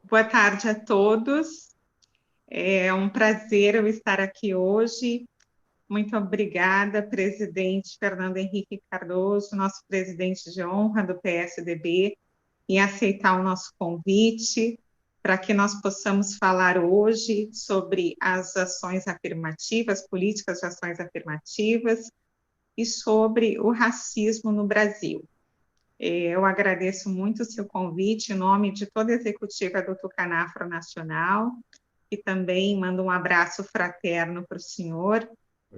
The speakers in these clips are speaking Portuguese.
Boa tarde a todos. É um prazer eu estar aqui hoje. Muito obrigada, presidente Fernando Henrique Cardoso, nosso presidente de honra do PSDB, em aceitar o nosso convite para que nós possamos falar hoje sobre as ações afirmativas, políticas de ações afirmativas e sobre o racismo no Brasil. Eu agradeço muito o seu convite em nome de toda a executiva do Tucanafro Nacional e também mando um abraço fraterno para o senhor.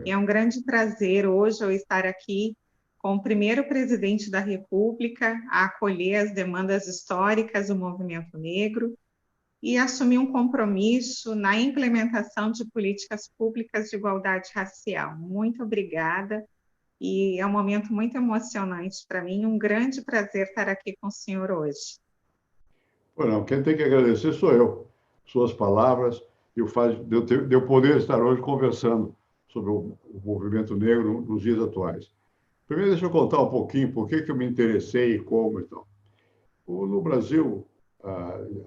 E é um grande prazer hoje eu estar aqui com o primeiro presidente da República a acolher as demandas históricas do movimento negro e assumir um compromisso na implementação de políticas públicas de igualdade racial. Muito obrigada. E é um momento muito emocionante para mim, um grande prazer estar aqui com o senhor hoje. Não, quem tem que agradecer sou eu, suas palavras e o fato de eu poder estar hoje conversando sobre o movimento negro nos dias atuais. Primeiro, deixa eu contar um pouquinho por que eu me interessei e como. Então. No Brasil,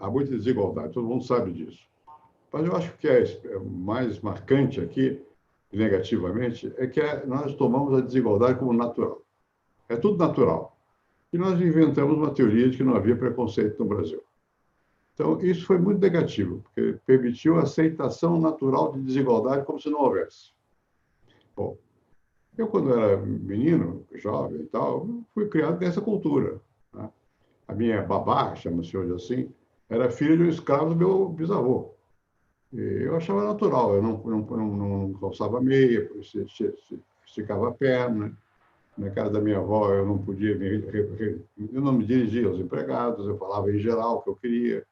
há muita desigualdade, todo mundo sabe disso. Mas eu acho que é mais marcante aqui, negativamente, é que nós tomamos a desigualdade como natural. É tudo natural. E nós inventamos uma teoria de que não havia preconceito no Brasil. Então, isso foi muito negativo, porque permitiu a aceitação natural de desigualdade como se não houvesse. Bom, eu, quando era menino, jovem e tal, fui criado nessa cultura. Né? A minha babá, chama-se hoje assim, era filha de um escravo do meu bisavô. E eu achava natural, eu não calçava meia, esticava a perna. Na casa da minha avó, eu não podia eu não me dirigia aos empregados, eu falava em geral o que eu queria.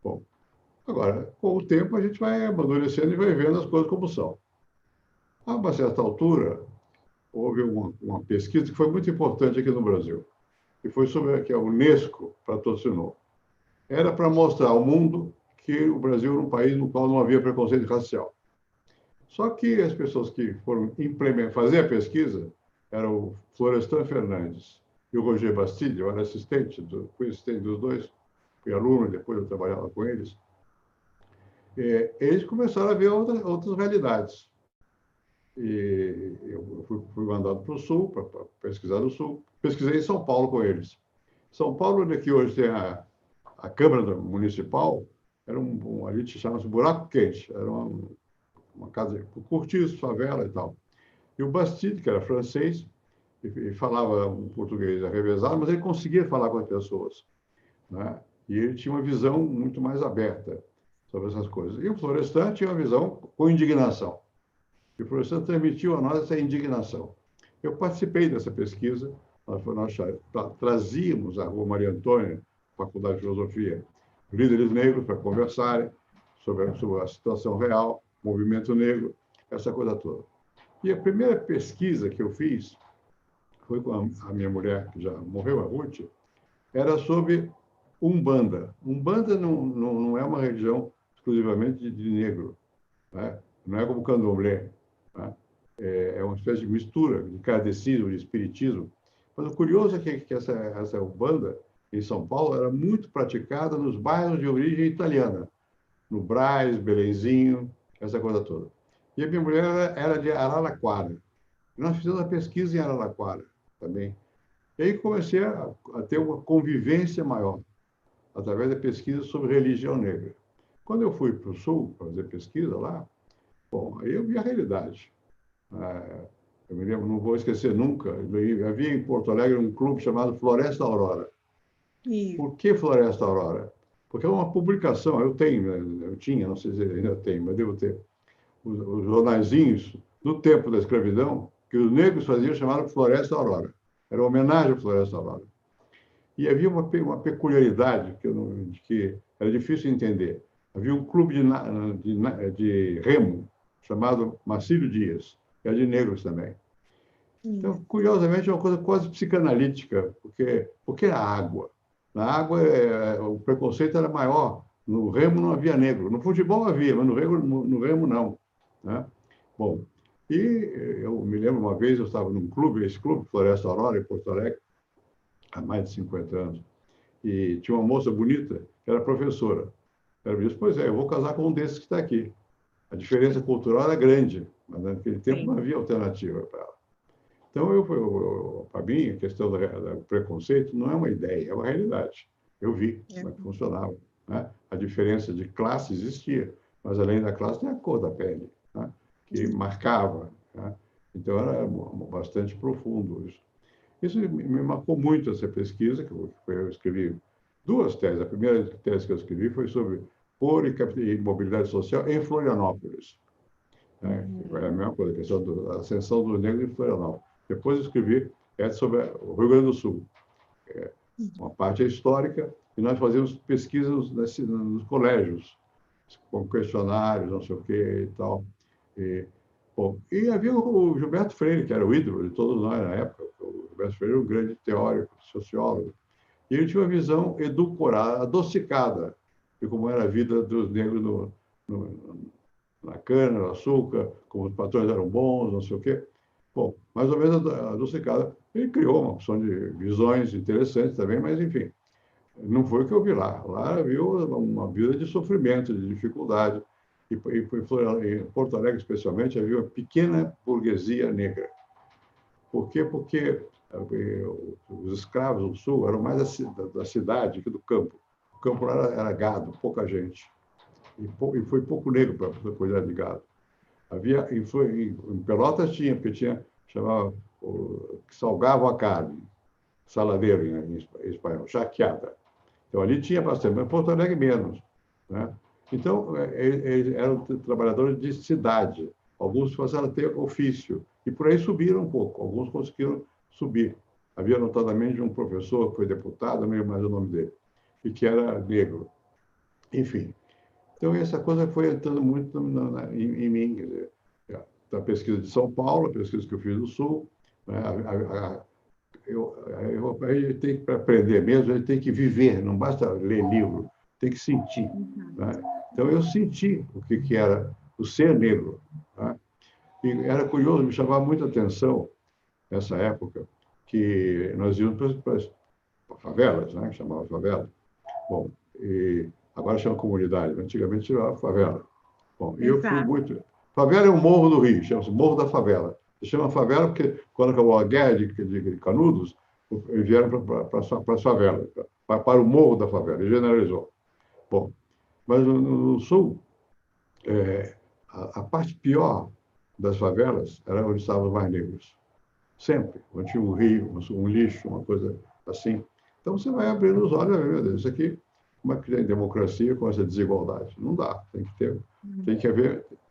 Bom, agora, com o tempo, a gente vai amadurecendo e vai vendo as coisas como são. A uma certa altura, houve uma pesquisa que foi muito importante aqui no Brasil, que foi sobre que a Unesco patrocinou. Era para mostrar ao mundo que o Brasil era um país no qual não havia preconceito racial. Só que as pessoas que foram fazer a pesquisa eram o Florestan Fernandes e o Roger Bastide, eu era fui assistente dos dois, fui aluno e depois eu trabalhava com eles. Eles começaram a ver outras realidades. E eu fui mandado para o Sul, para pesquisar no Sul. Pesquisei em São Paulo com eles. São Paulo, onde aqui hoje tem a Câmara Municipal, era ali chama-se Buraco Quente, era uma casa de cortiço, favela e tal. E o Bastide, que era francês, e falava um português arrevezado, mas ele conseguia falar com as pessoas. Né? E ele tinha uma visão muito mais aberta sobre essas coisas. E o Florestan tinha uma visão com indignação. E o Florestan transmitiu a nós essa indignação. Eu participei dessa pesquisa, nós trazíamos à Rua Maria Antônia, Faculdade de Filosofia, líderes negros para conversarem sobre a situação real, movimento negro, essa coisa toda. E a primeira pesquisa que eu fiz foi com a minha mulher, que já morreu, a Ruth, era sobre Umbanda. Umbanda não é uma religião exclusivamente de negro, né? Não é como candomblé. Né? É uma espécie de mistura de kardecismo, de espiritismo. Mas o curioso é que essa Umbanda, em São Paulo, era muito praticada nos bairros de origem italiana, no Brás, Belenzinho, essa coisa toda. E a minha mulher era de Araraquara. Nós fizemos a pesquisa em Araraquara também. E aí comecei a ter uma convivência maior, através da pesquisa sobre religião negra. Quando eu fui para o Sul fazer pesquisa lá, bom, aí eu vi a realidade. Eu me lembro, não vou esquecer nunca, havia em Porto Alegre um clube chamado Floresta Aurora. Isso. Por que Floresta Aurora? Porque é uma publicação, eu tinha, não sei se ainda tenho, mas devo ter, os jornaizinhos do tempo da escravidão, que os negros faziam, chamaram Floresta Aurora. Era uma homenagem à Floresta Aurora. E havia uma peculiaridade que era difícil entender. Havia um clube de remo chamado Marcílio Dias, que era de negros também. Então, curiosamente, é uma coisa quase psicanalítica, porque a água. Na água, o preconceito era maior. No remo não havia negro. No futebol havia, mas no remo não. Né? Bom, e eu me lembro uma vez, eu estava num clube, esse clube, Floresta Aurora, em Porto Alegre, há mais de 50 anos. e tinha uma moça bonita que era professora. Ela me disse, pois é, eu vou casar com um desses que está aqui. A diferença cultural era grande, mas naquele tempo não havia alternativa para ela. Então, para mim, a questão do preconceito não é uma ideia, é uma realidade. Eu vi como é que funcionava. Né? A diferença de classe existia, mas além da classe tem a cor da pele, né? Que marcava. Né? Então, era bastante profundo isso. Isso me marcou muito, essa pesquisa, que eu escrevi duas teses. A primeira tese que eu escrevi foi sobre cor e mobilidade social em Florianópolis. Né? É a mesma coisa, a questão da ascensão dos negros em Florianópolis. Depois eu escrevi sobre o Rio Grande do Sul. Uma parte é histórica, e nós fazíamos pesquisas nos colégios, com questionários, não sei o quê e tal. E havia o Gilberto Freire, que era o ídolo de todos nós na época. O Gilberto Freire era um grande teórico, sociólogo. E ele tinha uma visão edulcorada, adocicada, de como era a vida dos negros na cana, no açúcar, como os patrões eram bons, não sei o quê. Bom, mais ou menos adocicada. Ele criou uma opção de visões interessantes também, mas, enfim, não foi o que eu vi lá. Lá viu uma vida de sofrimento, de dificuldade. E em Porto Alegre, especialmente, havia uma pequena burguesia negra. Por quê? Porque os escravos do Sul eram mais da cidade que do campo. O campo lá era gado, pouca gente. E foi pouco negro para cuidar de gado. Em Pelotas tinha, porque chamava, que salgava a carne, saladeiro em espanhol, charqueada. Então, ali tinha bastante, mas em Porto Alegre menos. Né? Então, eles eram trabalhadores de cidade. Alguns passaram a ter ofício. E por aí subiram um pouco. Alguns conseguiram subir. Havia, notadamente, um professor que foi deputado, não lembro mais o nome dele, e que era negro. Enfim. Então, essa coisa foi entrando muito em mim. Quer dizer, a pesquisa de São Paulo, a pesquisa que eu fiz do Sul. Né? A gente tem que aprender mesmo, a gente tem que viver, não basta ler livro, tem que sentir. Né? Então, eu senti o que era o ser negro. Né? E era curioso, me chamava muita atenção, nessa época, que nós íamos para as favelas, né? Que chamava favela. Bom, e agora chama comunidade, mas antigamente chamava favela. Bom, e eu fui muito... Favela é um morro do Rio, chama-se Morro da Favela. Se chama favela porque, quando acabou a guerra de Canudos, vieram para as favelas, para o Morro da Favela, e generalizou. Bom, mas no Sul, a parte pior das favelas era onde estavam os mais negros. Sempre. Onde tinha um rio, um lixo, uma coisa assim. Então, você vai abrindo os olhos, meu Deus, isso aqui, como é que tem democracia com essa desigualdade? Não dá. Tem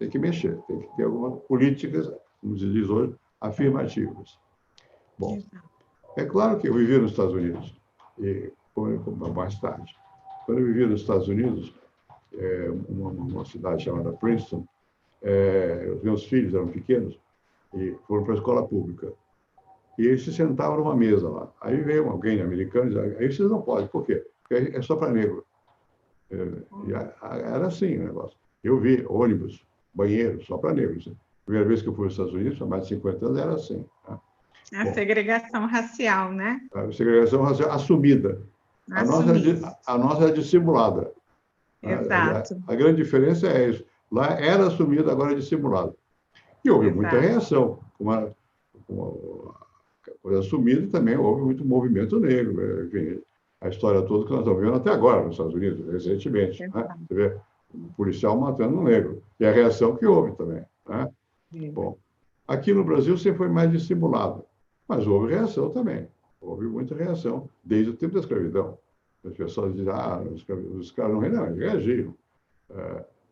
que mexer, tem que ter algumas políticas, como se diz hoje, afirmativas. Bom, é claro que eu vivi nos Estados Unidos, e mais tarde. Quando eu vivi nos Estados Unidos, uma cidade chamada Princeton, os meus filhos eram pequenos e foram para a escola pública. E eles se sentavam numa mesa lá. Aí veio alguém americano e disse, aí vocês não podem. Por quê? Porque é só para negro. Era assim o negócio. Eu vi ônibus, banheiro, só para negros. A primeira vez que eu fui aos Estados Unidos, há mais de 50 anos, era assim. Tá? A segregação racial, né? A segregação racial assumida. A nossa era dissimulada. Exato. A grande diferença é isso. Lá era assumida, agora é dissimulada. E houve muita reação. Uma coisa assumida, e também houve muito movimento negro. Enfim, a história toda que nós estamos vendo até agora nos Estados Unidos, recentemente. Né? Você vê um policial matando um negro. E a reação que houve também. Né? Bom, aqui no Brasil sempre foi mais dissimulado, mas houve reação também. Houve muita reação, desde o tempo da escravidão. As pessoas dizem, os caras não reagem, eles reagiram.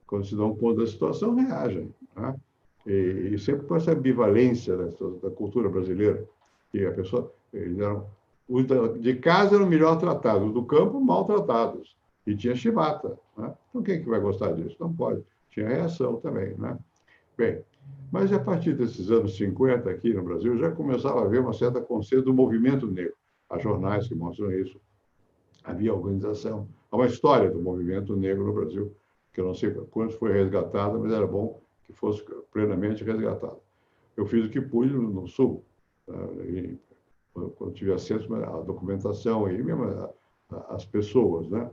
Quando se dão conta da situação, reagem. Né? E sempre com essa ambivalência da cultura brasileira, que a pessoa, os de casa eram melhor tratados, os do campo mal tratados, e tinha chibata. Né? Então, quem que vai gostar disso? Não pode. Tinha reação também. Né? Bem, mas a partir desses anos 50 aqui no Brasil, já começava a haver uma certa consciência do movimento negro. Há jornais que mostram isso. Havia organização. Há uma história do movimento negro no Brasil, que eu não sei quando foi resgatada, mas era bom que fosse plenamente resgatada. Eu fiz o que pude no Sul, quando tive acesso à documentação, e mesmo as pessoas, né?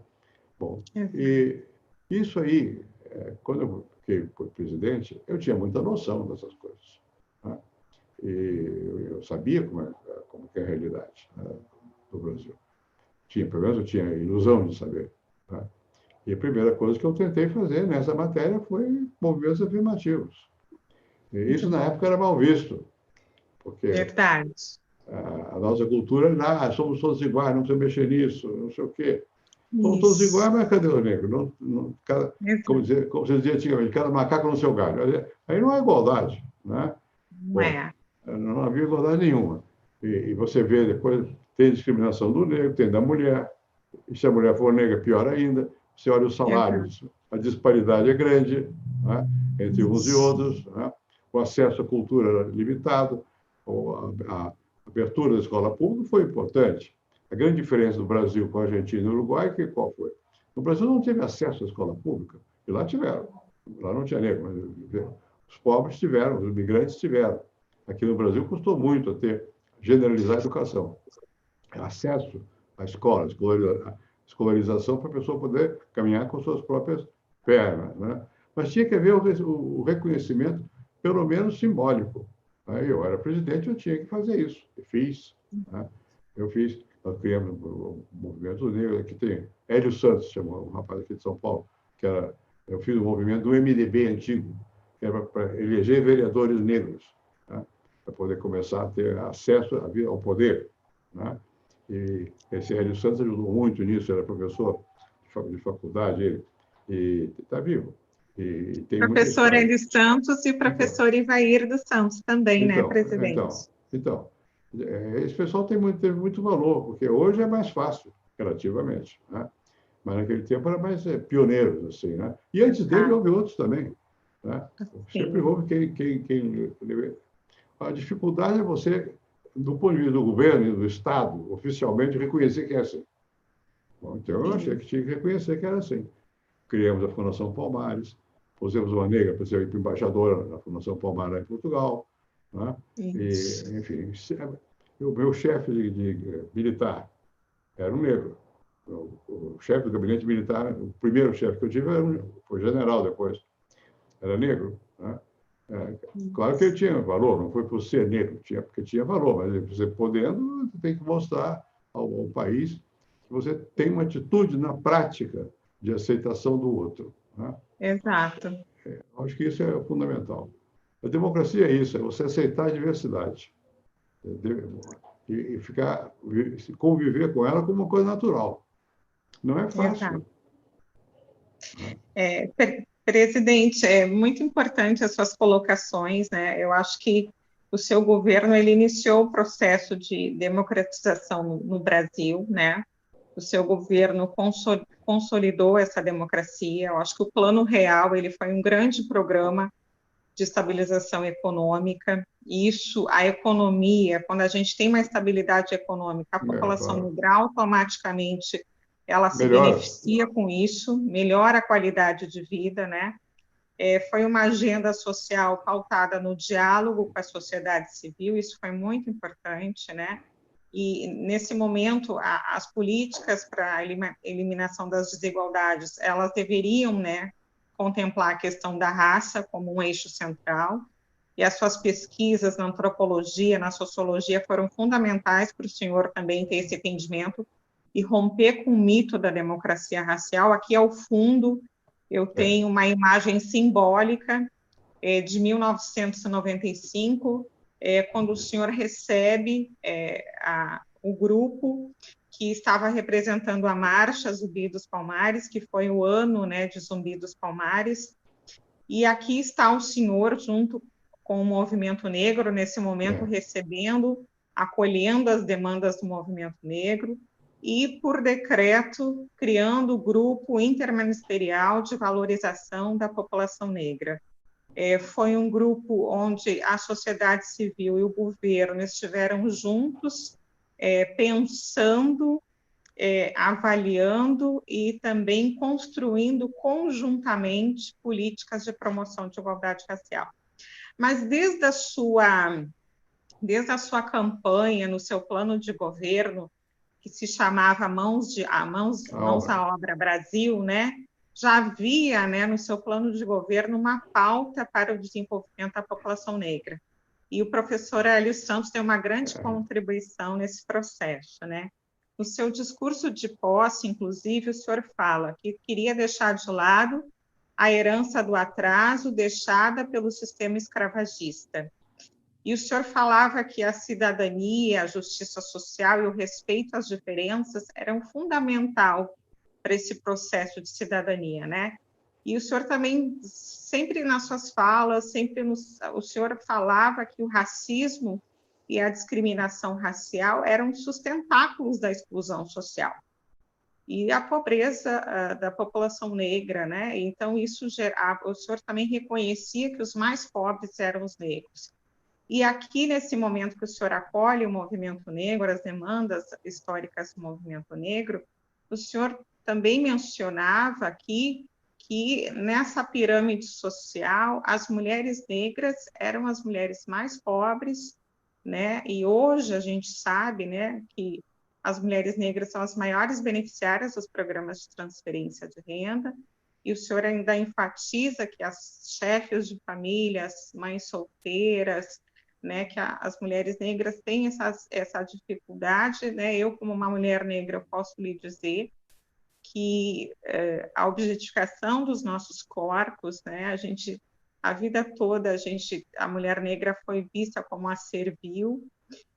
Bom, e isso aí, quando eu fiquei presidente, eu tinha muita noção dessas coisas, né? E eu sabia como é a realidade, né, do Brasil. Pelo menos eu tinha a ilusão de saber, né? E a primeira coisa que eu tentei fazer nessa matéria foi movimentos afirmativos. E isso, na época, era mal visto, porque Verdade. a nossa cultura era, somos todos iguais, não precisa mexer nisso, não sei o quê. Somos todos Isso. iguais, mas cadê o negro? Como se dizia antigamente, cada macaco no seu galho. Aí não há igualdade, né? Não Bom, é. não havia igualdade nenhuma. E você vê depois, tem discriminação do negro, tem da mulher, e se a mulher for negra, pior ainda. Você olha os Exato. salários, a disparidade é grande, né, entre uns e Isso. outros, né? O acesso à cultura limitado, a abertura da escola pública foi importante. A grande diferença do Brasil com a Argentina e o Uruguai, qual foi? No Brasil não teve acesso à escola pública, e lá tiveram. Lá não tinha negro, mas os pobres tiveram, os imigrantes tiveram. Aqui no Brasil custou muito a generalizar a educação. Acesso à escola, escolarização para a pessoa poder caminhar com suas próprias pernas, né? Mas tinha que haver o reconhecimento, pelo menos simbólico. Aí eu era presidente, eu tinha que fazer isso. Eu fiz, né? Eu fiz. Nós criamos o movimento negro, aqui tem Hélio Santos, chamou um rapaz aqui de São Paulo, eu fiz o movimento do MDB antigo, que era para eleger vereadores negros, né? Para poder começar a ter acesso ao poder, né? E esse Hélio Santos ajudou muito nisso, era professor de faculdade, ele, e está vivo. E tem muita Professor história. Hélio Santos e Então, professor Ivair dos Santos também, né, então, presidente? então, então, esse pessoal teve muito valor, porque hoje é mais fácil, relativamente, né? Mas naquele tempo era mais pioneiros, assim, né? E antes dele Ah, houve outros também, né? Sempre sim. houve quem. A dificuldade é você, do ponto de vista do governo e do Estado, oficialmente, reconhecer que é assim. Bom, então, eu achei Sim. que tinha que reconhecer que era assim. Criamos a Fundação Palmares, pusemos uma negra para ser embaixadora da Fundação Palmares em Portugal, né? E, Isso. enfim, o meu chefe de militar era um negro. O chefe do gabinete militar, o primeiro chefe que eu tive foi general depois, era negro, né? Claro que ele tinha valor, não foi por ser negro, porque tinha valor, mas você podendo, você tem que mostrar ao país que você tem uma atitude na prática de aceitação do outro, né? Exato. Acho que isso é fundamental. A democracia é isso, é você aceitar a diversidade e conviver com ela como uma coisa natural. Não é Exato. fácil, né? Presidente, é muito importante as suas colocações, né? Eu acho que o seu governo ele iniciou o processo de democratização no Brasil, né? O seu governo consolidou essa democracia. Eu acho que o Plano Real ele foi um grande programa de estabilização econômica. Isso, a economia, quando a gente tem uma estabilidade econômica, a população Claro. negra automaticamente ela se Melhora. beneficia com isso, melhora a qualidade de vida, né? Foi uma agenda social pautada no diálogo com a sociedade civil, isso foi muito importante, né? E, nesse momento, as políticas para a eliminação das desigualdades, elas deveriam, né, contemplar a questão da raça como um eixo central, e as suas pesquisas na antropologia, na sociologia, foram fundamentais para o senhor também ter esse entendimento e romper com o mito da democracia racial. Aqui ao fundo, eu É. tenho uma imagem simbólica de 1995, quando o senhor recebe o grupo que estava representando a marcha Zumbi dos Palmares, que foi o ano, né, de Zumbi dos Palmares, e aqui está o senhor junto com o movimento negro, nesse momento, recebendo, acolhendo as demandas do movimento negro, e, por decreto, criando o grupo interministerial de valorização da população negra. Foi um grupo onde a sociedade civil e o governo estiveram juntos, pensando, avaliando e também construindo conjuntamente políticas de promoção de igualdade racial. Mas desde a sua campanha, no seu plano de governo, que se chamava Mãos à Obra Brasil, né, já havia, né, no seu plano de governo uma pauta para o desenvolvimento da população negra. E o professor Hélio Santos tem uma grande contribuição nesse processo, né? No seu discurso de posse, inclusive, o senhor fala que queria deixar de lado a herança do atraso deixada pelo sistema escravagista. E o senhor falava que a cidadania, a justiça social e o respeito às diferenças eram fundamental para esse processo de cidadania, né? E o senhor também, sempre nas suas falas, o senhor falava que o racismo e a discriminação racial eram sustentáculos da exclusão social e a pobreza da população negra, né? Então, isso gerava, o senhor também reconhecia que os mais pobres eram os negros. E aqui, nesse momento que o senhor acolhe o movimento negro, as demandas históricas do movimento negro, o senhor também mencionava aqui que nessa pirâmide social, as mulheres negras eram as mulheres mais pobres, né? E hoje a gente sabe, né, que as mulheres negras são as maiores beneficiárias dos programas de transferência de renda, e o senhor ainda enfatiza que as chefes de família, as mães solteiras, né, que as mulheres negras têm essa dificuldade, né? Eu, como uma mulher negra, eu posso lhe dizer que a objetificação dos nossos corpos, né, a vida toda a mulher negra foi vista como a servil,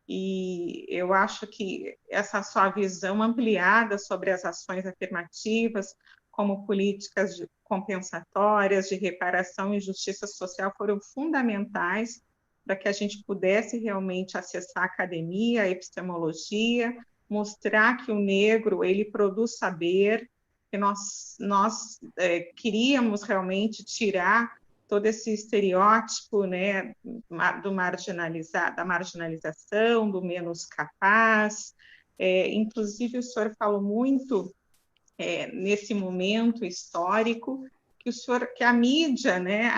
e eu acho que essa sua visão ampliada sobre as ações afirmativas, como políticas compensatórias de reparação e justiça social, foram fundamentais para que a gente pudesse realmente acessar a academia, a epistemologia, mostrar que o negro ele produz saber, que nós queríamos realmente tirar todo esse estereótipo, né, da marginalização, do menos capaz. Inclusive, o senhor falou muito nesse momento histórico que a mídia, né,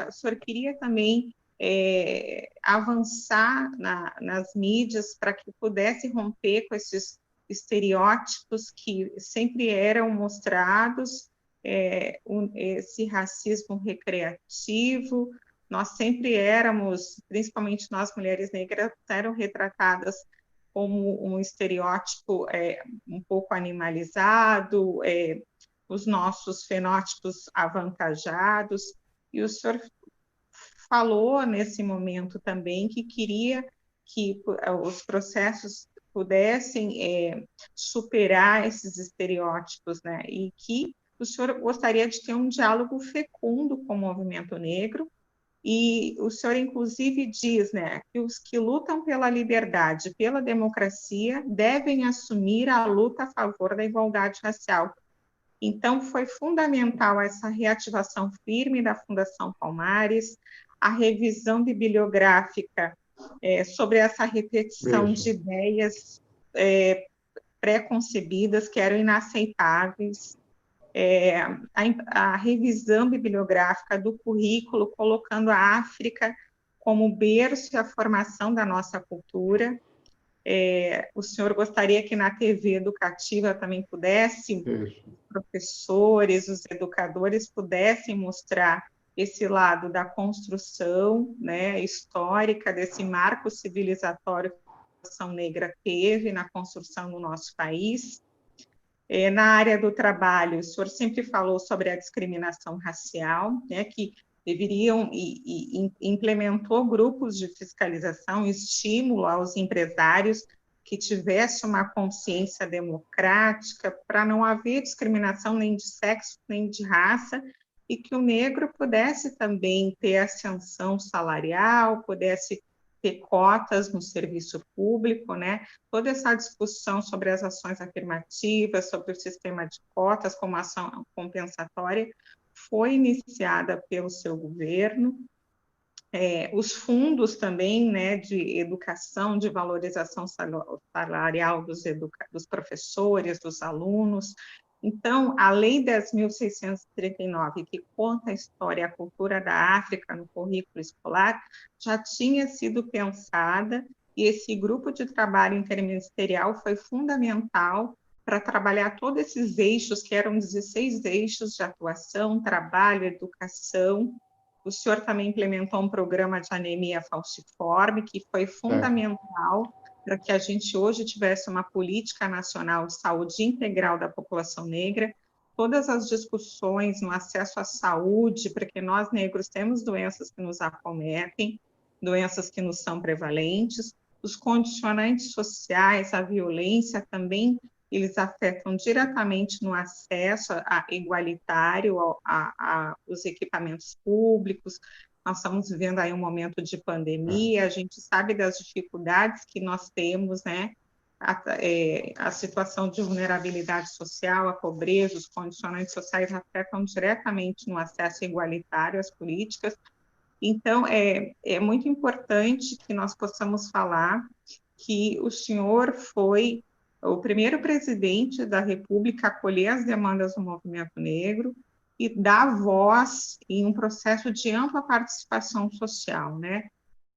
o senhor queria também avançar nas mídias para que pudesse romper com esses estereótipos que sempre eram mostrados, esse racismo recreativo. Nós sempre éramos, principalmente nós mulheres negras, eram retratadas como um estereótipo um pouco animalizado, os nossos fenótipos avantajados, e o senhor falou nesse momento também que queria que os processos pudessem superar esses estereótipos, né? E que o senhor gostaria de ter um diálogo fecundo com o movimento negro, e o senhor inclusive diz, né, que os que lutam pela liberdade, pela democracia, devem assumir a luta a favor da igualdade racial. Então, foi fundamental essa reativação firme da Fundação Palmares, a revisão bibliográfica sobre essa repetição de ideias pré-concebidas que eram inaceitáveis, a revisão bibliográfica do currículo, colocando a África como berço e a formação da nossa cultura. O senhor gostaria que na TV educativa também pudesse, os professores, os educadores pudessem mostrar esse lado da construção, né, histórica desse marco civilizatório que a população negra teve na construção do nosso país. Na área do trabalho, o senhor sempre falou sobre a discriminação racial, né, que deveriam e implementou grupos de fiscalização, estímulo aos empresários que tivessem uma consciência democrática para não haver discriminação nem de sexo nem de raça, e que o negro pudesse também ter ascensão salarial, pudesse ter cotas no serviço público, né? Toda essa discussão sobre as ações afirmativas, sobre o sistema de cotas como ação compensatória, foi iniciada pelo seu governo. Os fundos também, né, de educação, de valorização salarial dos professores, dos alunos. Então, a Lei 10.639, que conta a história e a cultura da África no currículo escolar, já tinha sido pensada e esse grupo de trabalho interministerial foi fundamental para trabalhar todos esses eixos, que eram 16 eixos de atuação, trabalho, educação. O senhor também implementou um programa de anemia falciforme, que foi fundamental para que a gente hoje tivesse uma política nacional de saúde integral da população negra. Todas as discussões no acesso à saúde, porque nós negros temos doenças que nos acometem, doenças que nos são prevalentes, os condicionantes sociais, a violência também, eles afetam diretamente no acesso igualitário aos equipamentos públicos. Nós estamos vivendo aí um momento de pandemia, a gente sabe das dificuldades que nós temos, né? A situação de vulnerabilidade social, a pobreza, os condicionantes sociais afetam diretamente no acesso igualitário às políticas. Então, é muito importante que nós possamos falar que o senhor foi o primeiro presidente da República a acolher as demandas do movimento negro e dar voz em um processo de ampla participação social, né?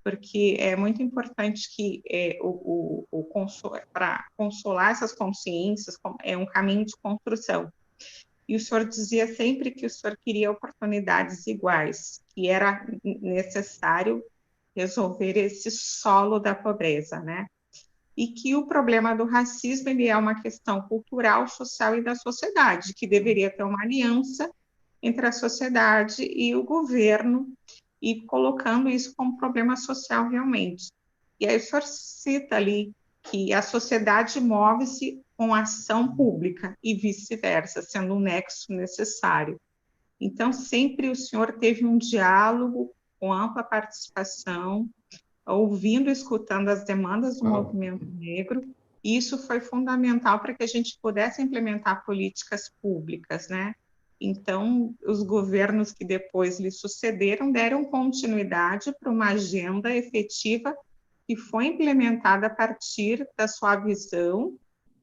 Porque é muito importante que para consolar essas consciências é um caminho de construção. E o senhor dizia sempre que o senhor queria oportunidades iguais, que era necessário resolver esse solo da pobreza, né? E que o problema do racismo ele é uma questão cultural, social e da sociedade, que deveria ter uma aliança entre a sociedade e o governo, e colocando isso como problema social realmente. E aí o senhor cita ali que a sociedade move-se com ação pública e vice-versa, sendo um nexo necessário. Então, sempre o senhor teve um diálogo com ampla participação, ouvindo e escutando as demandas do movimento negro, e isso foi fundamental para que a gente pudesse implementar políticas públicas, né? Então, os governos que depois lhe sucederam deram continuidade para uma agenda efetiva que foi implementada a partir da sua visão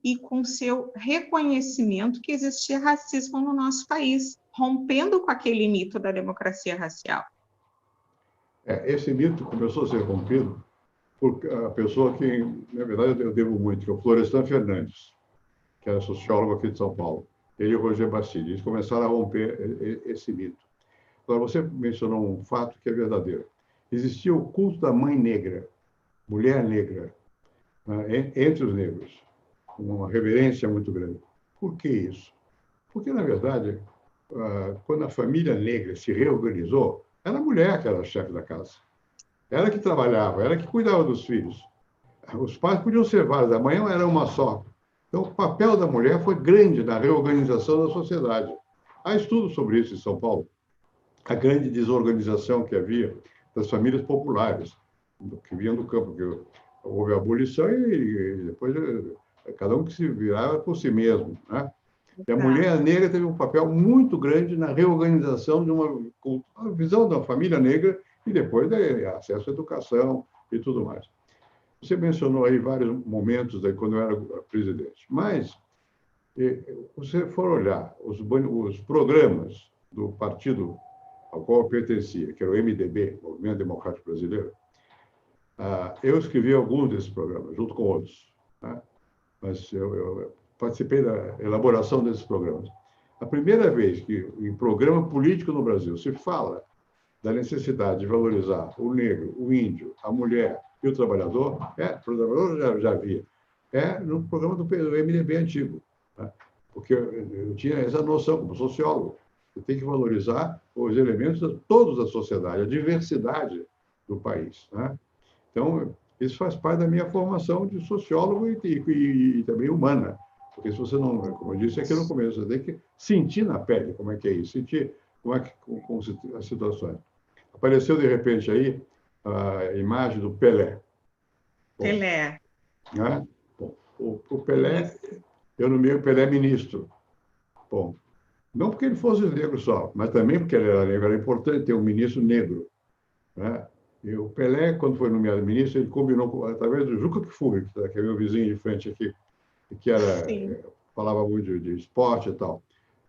e com seu reconhecimento que existia racismo no nosso país, rompendo com aquele mito da democracia racial. Esse mito começou a ser rompido por a pessoa que, na verdade, eu devo muito, que é o Florestan Fernandes, que era sociólogo aqui de São Paulo. Ele e o Roger Bastide, eles começaram a romper esse mito. Agora, você mencionou um fato que é verdadeiro. Existia o culto da mãe negra, mulher negra, né, entre os negros, com uma reverência muito grande. Por que isso? Porque, na verdade, quando a família negra se reorganizou, era a mulher que era a chefe da casa. Ela que trabalhava, ela que cuidava dos filhos. Os pais podiam ser vários, a mãe era uma só. Então, o papel da mulher foi grande na reorganização da sociedade. Há estudos sobre isso em São Paulo. A grande desorganização que havia das famílias populares, que vinham do campo, que houve a abolição e depois cada um que se virava por si mesmo, né? E a mulher negra teve um papel muito grande na reorganização de uma visão da família negra e depois acesso à educação e tudo mais. Você mencionou aí vários momentos quando eu era presidente, mas se você for olhar os programas do partido ao qual eu pertencia, que era o MDB, Movimento Democrático Brasileiro, eu escrevi alguns desses programas, junto com outros, né? Mas eu participei da elaboração desses programas. A primeira vez que em programa político no Brasil se fala da necessidade de valorizar o negro, o índio, a mulher e o trabalhador já havia, no programa do MDB antigo, né? Porque eu tinha essa noção como sociólogo. Você tem que valorizar os elementos de todos da sociedade, a diversidade do país, né? Então, isso faz parte da minha formação de sociólogo e também humana. Porque se você não, como eu disse aqui no começo, você tem que sentir na pele como é que é isso, sentir como as situações. Apareceu, de repente, aí a imagem do Pelé. Bom, Pelé. Né? Bom, o Pelé, eu nomeei o Pelé ministro. Bom, não porque ele fosse negro só, mas também porque ele era negro. Era importante ter um ministro negro, né? E o Pelé, quando foi nomeado ministro, ele combinou através do Juca Kfouri, que é meu vizinho de frente aqui, que falava muito de esporte e tal.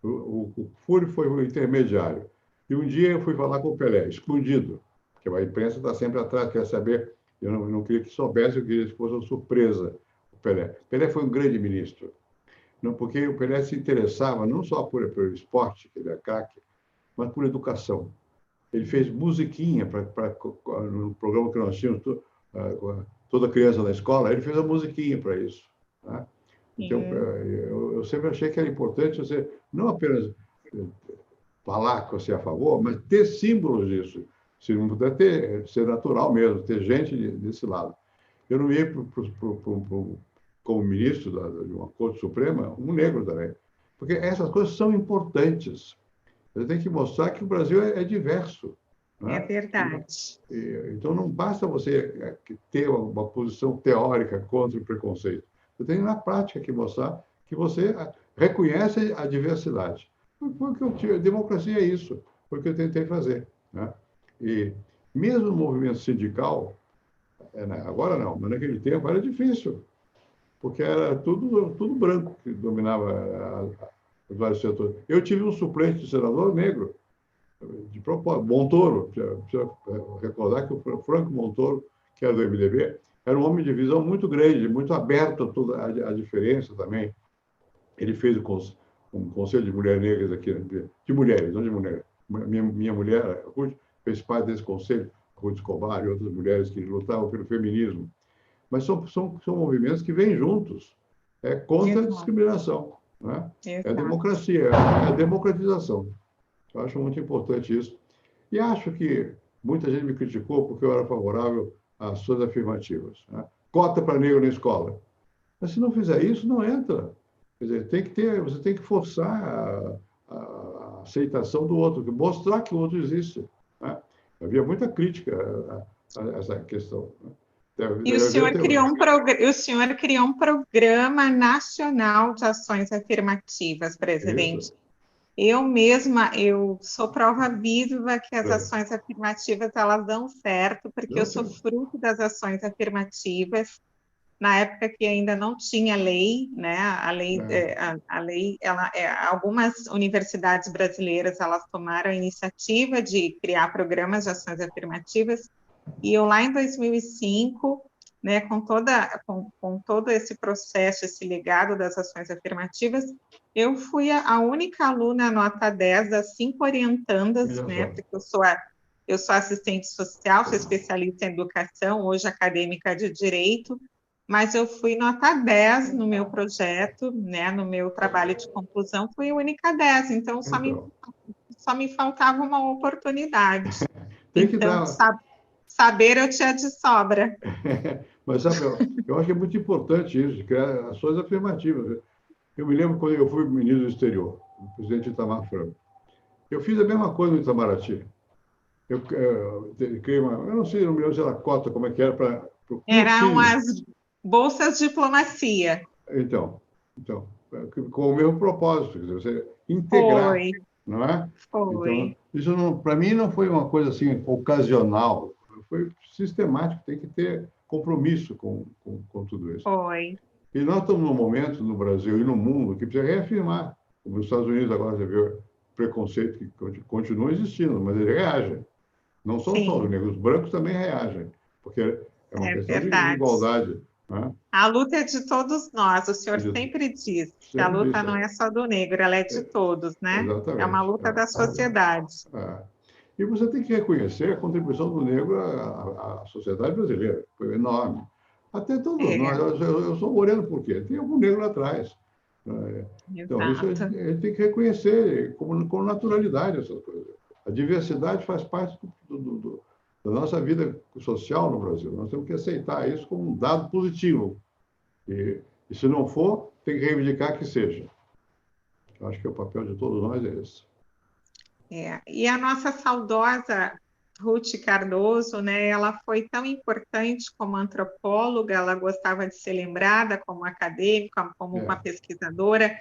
O Kfouri foi o intermediário. E um dia eu fui falar com o Pelé, escondido, porque a imprensa está sempre atrás, quer saber Eu não queria que soubesse, eu queria que fosse uma surpresa o Pelé. Pelé foi um grande ministro, não, porque o Pelé se interessava não só pelo esporte, que ele é craque, mas por educação. Ele fez musiquinha no programa que nós tínhamos, toda criança na escola, ele fez a musiquinha para isso. Né? Então, eu sempre achei que era importante você não apenas falar que você é a favor, mas ter símbolos disso. Se não puder ser natural mesmo, ter gente desse lado. Eu não ia como ministro de uma Corte Suprema, um negro também. Porque essas coisas são importantes. Você tem que mostrar que o Brasil é diverso. É Né? verdade. Então, não basta você ter uma posição teórica contra o preconceito. Você tem, na prática, que mostrar que você reconhece a diversidade. A democracia é isso. Foi o que eu tentei fazer. Né? E mesmo no movimento sindical, agora não, mas naquele tempo era difícil, porque era tudo branco que dominava os vários setores. Eu tive um suplente de senador negro, de propósito, Montoro. Precisa recordar que o Franco Montoro, que era do MDB, era um homem de visão muito grande, muito aberto a toda a diferença também. Ele fez um conselho de mulheres negras aqui, de mulheres, não de mulheres. Minha mulher, Ruth, fez parte desse conselho, Ruth Escobar e outras mulheres que lutavam pelo feminismo. Mas são movimentos que vêm juntos, contra a discriminação. Né? É a democracia, é a democratização. Eu acho muito importante isso. E acho que muita gente me criticou porque eu era favorável às ações afirmativas. Né? Cota para negro na escola. Mas se não fizer isso, não entra. Quer dizer, você tem que forçar a aceitação do outro, mostrar que o outro existe. Né? Havia muita crítica a essa questão. Né? E o senhor criou um programa nacional de ações afirmativas, presidente. Isso. Eu sou prova viva que as ações afirmativas, elas dão certo, porque eu sou fruto das ações afirmativas, na época que ainda não tinha lei, né? Algumas universidades brasileiras, elas tomaram a iniciativa de criar programas de ações afirmativas, e eu lá em 2005, né, com todo esse processo, esse legado das ações afirmativas, eu fui a única aluna nota 10 das 5 orientandas, né, porque eu sou assistente social, sou especialista em educação, hoje acadêmica de direito, mas eu fui nota 10 no meu projeto, né, no meu trabalho de conclusão, fui a única 10, então só me faltava uma oportunidade. Tem que então, dar... Saber eu tinha de sobra. Mas, sabe, eu acho que é muito importante isso, de criar ações afirmativas. Eu me lembro quando eu fui ministro do exterior, o presidente Itamar Franco. Eu fiz a mesma coisa no Itamaraty. Eu criei eu não sei, não me lembro se era cota, como é que era, para o Eram as bolsas diplomacia. Então, com o mesmo propósito, quer dizer, você integrar, não é? Foi. Então, isso para mim não foi uma coisa assim ocasional, foi sistemático, tem que ter compromisso com tudo isso. Foi. E nós estamos num momento no Brasil e no mundo que precisa reafirmar. Como nos Estados Unidos agora você vê o preconceito que continua existindo, mas eles reagem. Não são só os negros, os brancos também reagem, porque é uma questão de igualdade. Né? A luta é de todos nós, o senhor sempre diz que a luta não é só do negro, ela é de todos, né? Exatamente. É uma luta da sociedade. E você tem que reconhecer a contribuição do negro à sociedade brasileira, foi enorme. Até todos nós, eu sou moreno por quê? Tem algum negro lá atrás. Então, isso a gente tem que reconhecer com naturalidade essas coisas. A diversidade faz parte da nossa vida social no Brasil. Nós temos que aceitar isso como um dado positivo. E se não for, tem que reivindicar que seja. Eu acho que o papel de todos nós é esse. E a nossa saudosa Ruth Cardoso, né, ela foi tão importante como antropóloga, ela gostava de ser lembrada como acadêmica, como uma pesquisadora.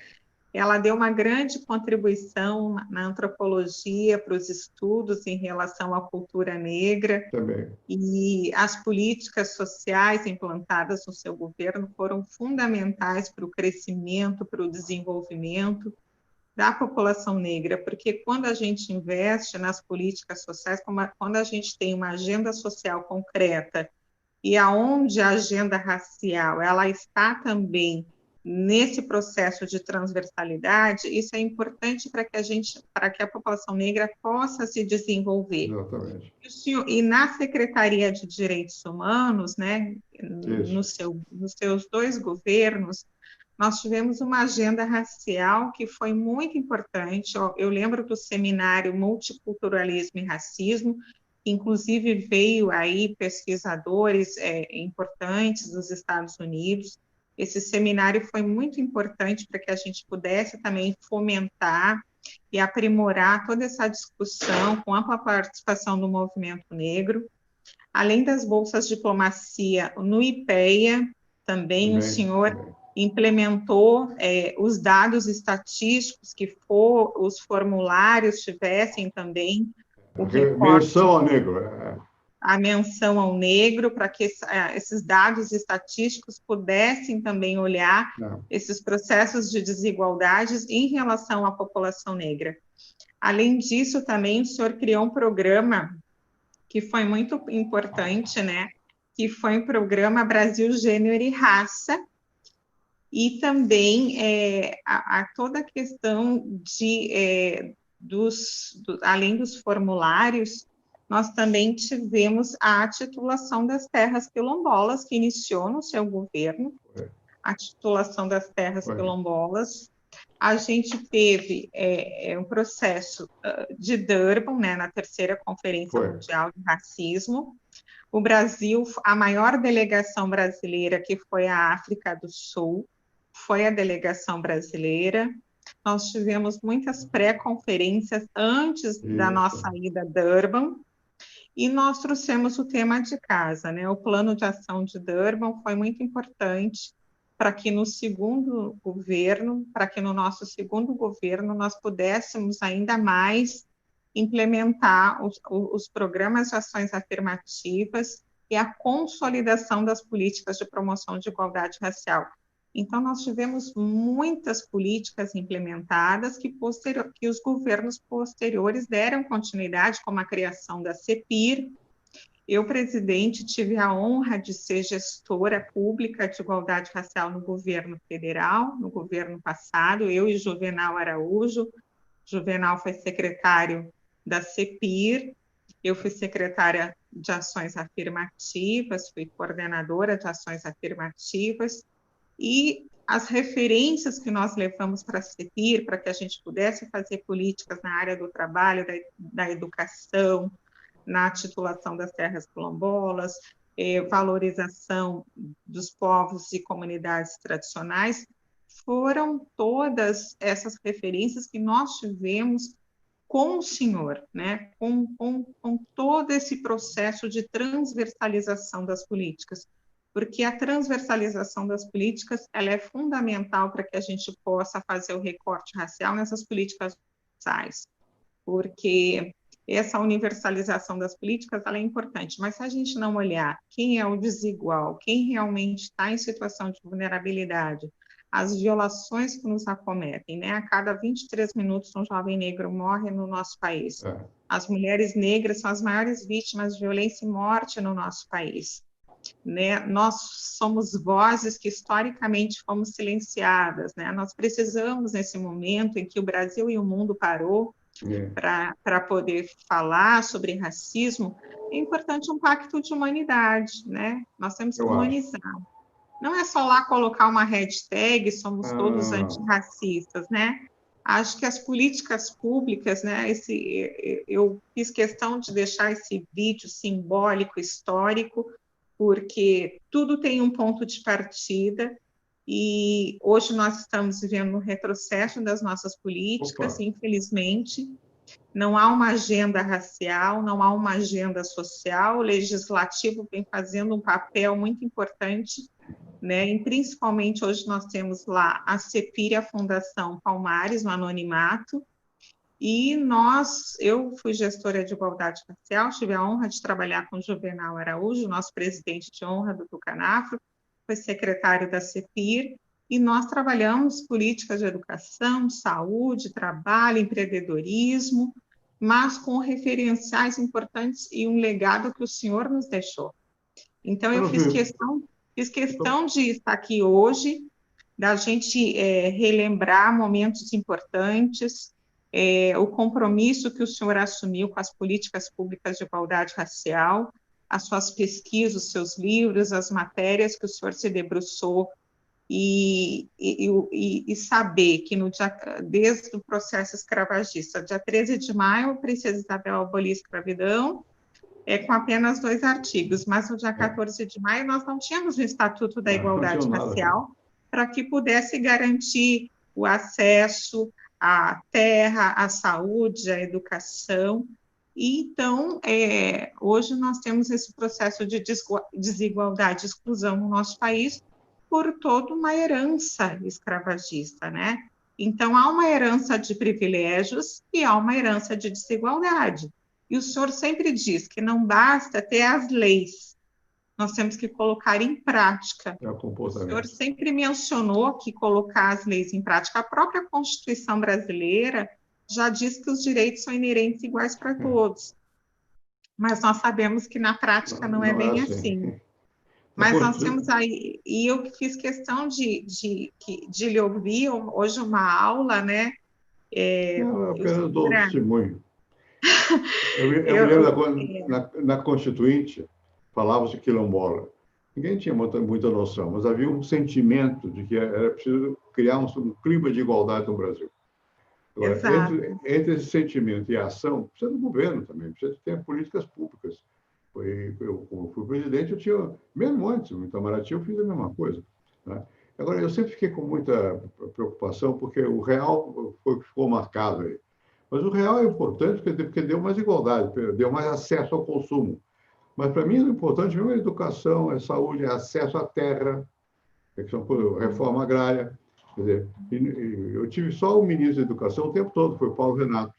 Ela deu uma grande contribuição na antropologia para os estudos em relação à cultura negra. Também. E as políticas sociais implantadas no seu governo foram fundamentais para o crescimento, para o desenvolvimento da população negra, porque quando a gente investe nas políticas sociais, quando a gente tem uma agenda social concreta e aonde a agenda racial ela está também nesse processo de transversalidade, isso é importante para que a população negra possa se desenvolver. Exatamente. E na Secretaria de Direitos Humanos, né, nos seus 2 governos, nós tivemos uma agenda racial que foi muito importante. Eu lembro do seminário Multiculturalismo e Racismo, inclusive veio aí pesquisadores importantes dos Estados Unidos. Esse seminário foi muito importante para que a gente pudesse também fomentar e aprimorar toda essa discussão com ampla participação do movimento negro. Além das bolsas de diplomacia no IPEA, também o senhor implementou os dados estatísticos, que os formulários tivessem também o recorte, menção ao negro. A menção ao negro, para que esses dados estatísticos pudessem também olhar esses processos de desigualdades em relação à população negra. Além disso, também o senhor criou um programa que foi muito importante, né? Que foi o programa Brasil, Gênero e Raça, e também toda a questão além dos formulários, nós também tivemos a titulação das terras quilombolas, que iniciou no seu governo, a titulação das terras quilombolas. A gente teve um processo de Durban, né, na 3ª Conferência Mundial de Racismo. O Brasil, a maior delegação brasileira, que foi a África do Sul, foi a delegação brasileira. Nós tivemos muitas pré-conferências antes da nossa ida a Durban, e nós trouxemos o tema de casa, né? O plano de ação de Durban foi muito importante para que no nosso segundo governo, nós pudéssemos ainda mais implementar os programas de ações afirmativas e a consolidação das políticas de promoção de igualdade racial. Então, nós tivemos muitas políticas implementadas que os governos posteriores deram continuidade, como a criação da CEPIR. Eu, presidente, tive a honra de ser gestora pública de igualdade racial no governo federal, no governo passado, eu e Juvenal Araújo. Juvenal foi secretário da CEPIR, eu fui secretária de ações afirmativas, fui coordenadora de ações afirmativas, e as referências que nós levamos para a CEPIR, para que a gente pudesse fazer políticas na área do trabalho, da educação, na titulação das terras quilombolas, valorização dos povos e comunidades tradicionais, foram todas essas referências que nós tivemos com o senhor, né? com todo esse processo de transversalização das políticas, porque a transversalização das políticas ela é fundamental para que a gente possa fazer o recorte racial nessas políticas sociais, porque essa universalização das políticas ela é importante, mas se a gente não olhar quem é o desigual, quem realmente está em situação de vulnerabilidade, as violações que nos acometem, né? A cada 23 minutos um jovem negro morre no nosso país. As mulheres negras são as maiores vítimas de violência e morte no nosso país. Né? Nós somos vozes que historicamente fomos silenciadas, né? Nós precisamos, nesse momento em que o Brasil e o mundo parou para poder falar sobre racismo, é importante um pacto de humanidade, né? Nós temos que humanizar. Não é só lá colocar uma hashtag, somos todos antirracistas, né? Acho que as políticas públicas, né? Eu fiz questão de deixar esse vídeo simbólico, histórico, porque tudo tem um ponto de partida e hoje nós estamos vivendo um retrocesso das nossas políticas, infelizmente. Não há uma agenda racial, não há uma agenda social, o legislativo vem fazendo um papel muito importante, né? E principalmente hoje nós temos lá a CEPIR e a Fundação Palmares, no anonimato, e eu fui gestora de igualdade racial, tive a honra de trabalhar com o Juvenal Araújo, nosso presidente de honra do Tucanafro, foi secretário da CEPIR, e nós trabalhamos políticas de educação, saúde, trabalho, empreendedorismo, mas com referenciais importantes e um legado que o senhor nos deixou. Então, eu fiz questão de estar aqui hoje, da gente relembrar momentos importantes, o compromisso que o senhor assumiu com as políticas públicas de igualdade racial, as suas pesquisas, os seus livros, as matérias que o senhor se debruçou, e saber que desde o processo escravagista, dia 13 de maio, a Princesa Isabel aboliu a escravidão, com apenas 2 artigos, mas no dia 14 de maio nós não tínhamos o Estatuto da Igualdade Racial para que pudesse garantir o acesso à terra, à saúde, à educação. E, então, hoje nós temos esse processo de desigualdade e exclusão no nosso país por toda uma herança escravagista, né? Então, há uma herança de privilégios e há uma herança de desigualdade. E o senhor sempre diz que não basta ter as leis, nós temos que colocar em prática. O senhor sempre mencionou que colocar as leis em prática. A própria Constituição brasileira já diz que os direitos são inerentes e iguais para todos. Mas nós sabemos que na prática não é bem assim. Mas nós temos aí, e eu fiz questão de lhe ouvir hoje uma aula, né? Não, eu apenas dou um testemunho. Eu me lembro na Constituinte, falava-se quilombola. Ninguém tinha muita noção, mas havia um sentimento de que era preciso criar um clima de igualdade no Brasil. Agora, entre esse sentimento e a ação, precisa do governo também, precisa ter políticas públicas. Eu, como fui presidente, eu tinha, mesmo antes, no Itamaraty, eu fiz a mesma coisa. Né? Agora, eu sempre fiquei com muita preocupação, porque o real ficou marcado aí. Mas o real é importante porque deu mais igualdade, deu mais acesso ao consumo. Mas, para mim, o importante mesmo é a educação, a saúde, é acesso à terra, que são reforma agrária. Quer dizer, eu tive só o ministro da Educação o tempo todo, foi o Paulo Renato.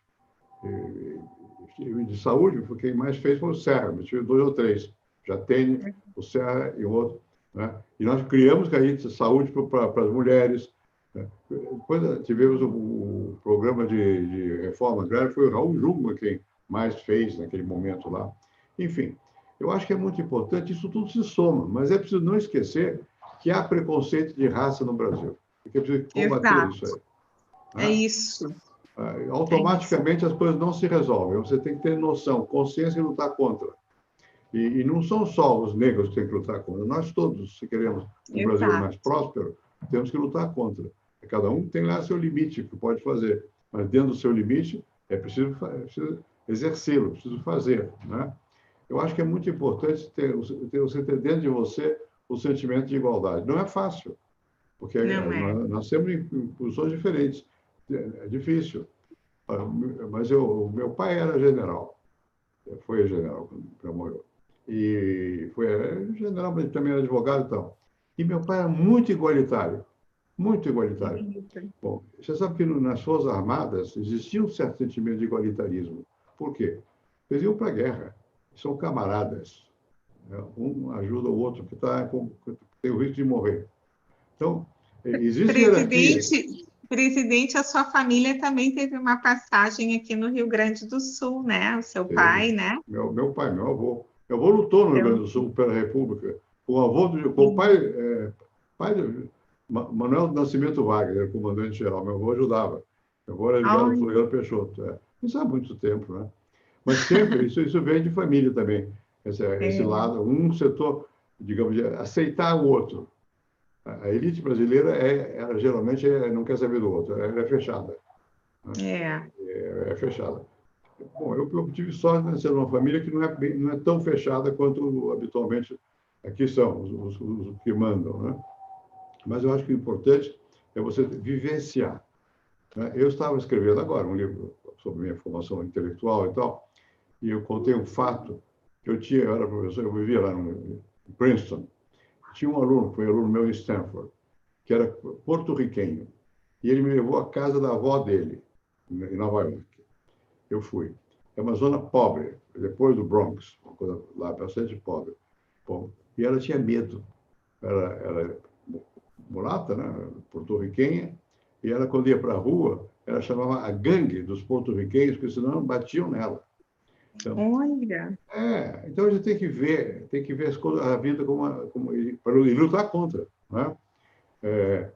De saúde, quem mais fez foi o Serra, eu tive 2 ou 3. Já tem o Serra e o outro. Né? E nós criamos aí saúde para as mulheres. Né? Depois tivemos o programa de reforma agrária, foi o Raul Jungmann quem mais fez naquele momento lá. Enfim, eu acho que é muito importante, isso tudo se soma, mas é preciso não esquecer que há preconceito de raça no Brasil. Porque é preciso combater isso aí. Né? É isso. Automaticamente as coisas não se resolvem. Você tem que ter noção, consciência e lutar contra. E não são só os negros que têm que lutar contra. Nós todos, se queremos um Brasil mais próspero, temos que lutar contra. Cada um tem lá seu limite que pode fazer, mas dentro do seu limite é preciso exercê-lo, é preciso fazer. Né? Eu acho que é muito importante você ter dentro de você o sentimento de igualdade. Não é fácil, porque nós temos em posições diferentes. É difícil. Mas meu pai era general. Foi general quando morreu. E foi general, mas também era advogado e tal. E meu pai era muito igualitário. Muito igualitário. Bom, você sabe que nas Forças Armadas existia um certo sentimento de igualitarismo. Por quê? Eles iam para a guerra. São camaradas. Um ajuda o outro que tem o risco de morrer. Então, existe hierarquia. Presidente, a sua família também teve uma passagem aqui no Rio Grande do Sul, né? O seu pai, né? Meu pai, meu avô. Meu avô lutou no Rio Grande do Sul pela República. O pai de Manuel Nascimento Wagner, comandante-geral. Meu avô ajudava. Meu avô era ligado ao Floriano Peixoto. Isso há muito tempo, né? Mas sempre, isso vem de família também. Esse lado, um setor, digamos, de aceitar o outro. A elite brasileira ela geralmente não quer saber do outro, ela é fechada. Né? É fechada. Bom, eu tive sorte de nascer numa família que não é tão fechada quanto habitualmente aqui são os que mandam. Né? Mas eu acho que o importante é você vivenciar. Né? Eu estava escrevendo agora um livro sobre minha formação intelectual e tal, e eu contei um fato que eu era professor, eu vivia lá em Princeton. Tinha um aluno, foi aluno meu em Stanford, que era porto-riquenho. E ele me levou à casa da avó dele, em Nova York. Eu fui. É uma zona pobre, depois do Bronx, uma coisa lá bastante pobre. Bom, e ela tinha medo. Era mulata, né? Porto-riquenha, e ela, quando ia para a rua, ela chamava a gangue dos porto-riquenhos, porque senão batiam nela. Então, Olha, então a gente tem que ver as coisas, a vida e lutar contra, né? É,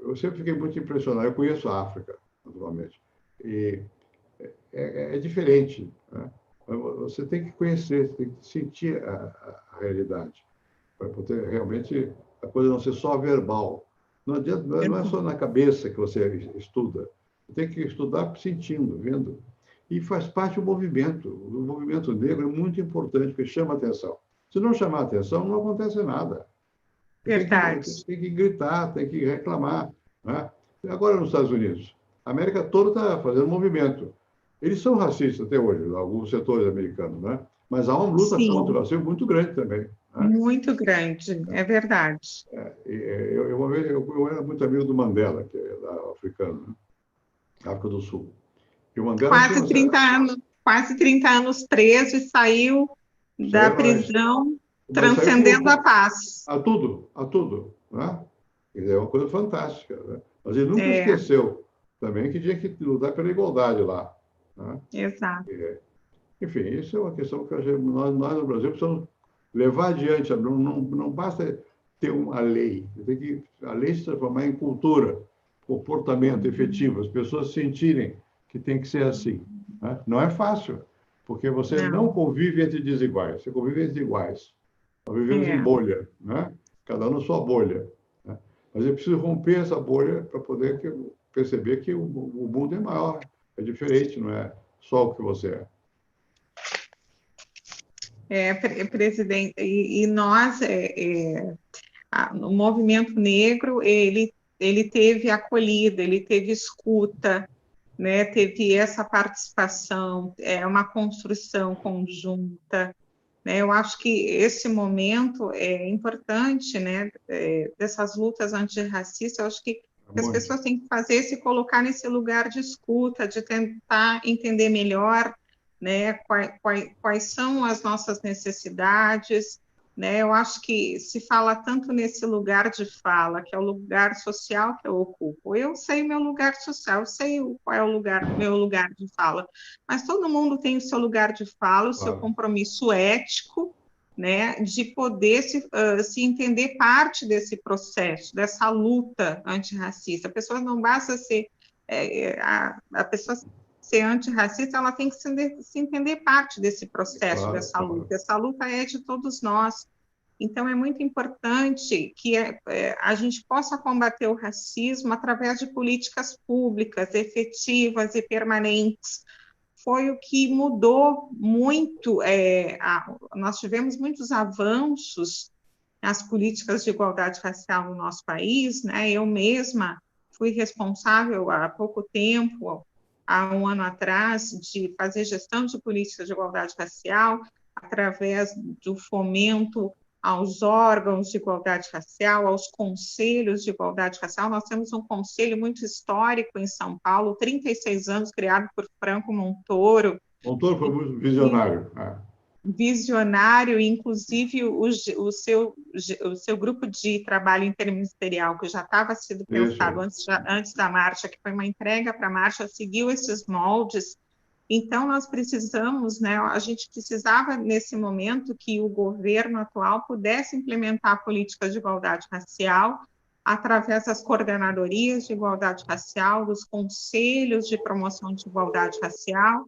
eu sempre fiquei muito impressionado. Eu conheço a África, naturalmente, e é diferente, né? Você tem que conhecer, você tem que sentir a realidade, para poder realmente a coisa não ser só verbal. Não adianta, não é só na cabeça que você estuda. Você tem que estudar sentindo, vendo. E faz parte do movimento. O movimento negro é muito importante, porque chama atenção. Se não chamar atenção, não acontece nada. verdade. Tem que gritar, tem que reclamar. Né? Agora, nos Estados Unidos, a América toda está fazendo movimento. Eles são racistas até hoje, alguns setores americanos, né? Mas há uma luta contra o Sim, racismo muito grande também. Né? muito grande, é verdade. Uma vez eu era muito amigo do Mandela, que é africano, né? África do Sul. E o Mandela tinha Quase uma 30 anos, quase 30 anos preso e saiu da saiu, prisão mas saiu transcendendo a paz. a tudo, né? Quer dizer, é uma coisa fantástica, né? Mas ele nunca É, esqueceu também que tinha que lutar pela igualdade lá, né? exato. Enfim, isso é uma questão que nós no Brasil precisamos levar adiante. Não basta ter uma lei, tem que a lei se transformar em cultura, comportamento efetivo, as pessoas sentirem que tem que ser assim. Né? Não é fácil, porque você não Não, convive entre desiguais, você convive entre iguais. Nós vivemos em é, bolha, né? Cada um na sua bolha. Né? Mas é preciso romper essa bolha para poder perceber que o mundo é maior, é diferente, não é só o que você é. presidente, e nós, o movimento negro, ele teve acolhida, ele teve escuta, né, teve essa participação, é uma construção conjunta, né, eu acho que esse momento é importante, né, dessas lutas antirracistas, eu acho que as Muito. pessoas têm que fazer se colocar nesse lugar de escuta, de tentar entender melhor, né, quais são as nossas necessidades, né, eu acho que se fala tanto nesse lugar de fala, que é o lugar social que eu ocupo. Eu sei meu lugar social, eu sei qual é o meu lugar de fala, mas todo mundo tem o seu lugar de fala, o seu Claro. compromisso ético, né, de poder se entender parte desse processo, dessa luta antirracista. A pessoa não basta ser a pessoa ser antirracista, ela tem que se entender parte desse processo, Claro, dessa claro. luta. Essa luta é de todos nós. Então, é muito importante que a gente possa combater o racismo através de políticas públicas efetivas e permanentes. Foi o que mudou muito. Nós tivemos muitos avanços nas políticas de igualdade racial no nosso país, né? Eu mesma fui responsável há pouco tempo, há um ano atrás, de fazer gestão de políticas de igualdade racial através do fomento aos órgãos de igualdade racial, aos conselhos de igualdade racial. Nós temos um conselho muito histórico em São Paulo, 36 anos, criado por Franco Montoro. Montoro foi muito visionário. Visionário, inclusive o seu grupo de trabalho interministerial, que já estava sendo pensado Isso. antes da marcha, que foi uma entrega para a marcha, seguiu esses moldes. Então, nós precisamos, né, a gente precisava, nesse momento, que o governo atual pudesse implementar políticas de igualdade racial através das coordenadorias de igualdade racial, dos conselhos de promoção de igualdade racial,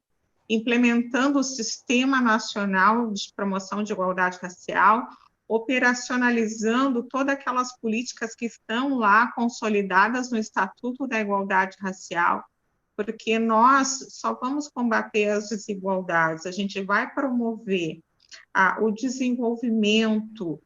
implementando o Sistema Nacional de Promoção de Igualdade Racial, operacionalizando todas aquelas políticas que estão lá consolidadas no Estatuto da Igualdade Racial, porque nós só vamos combater as desigualdades, a gente vai promover o desenvolvimento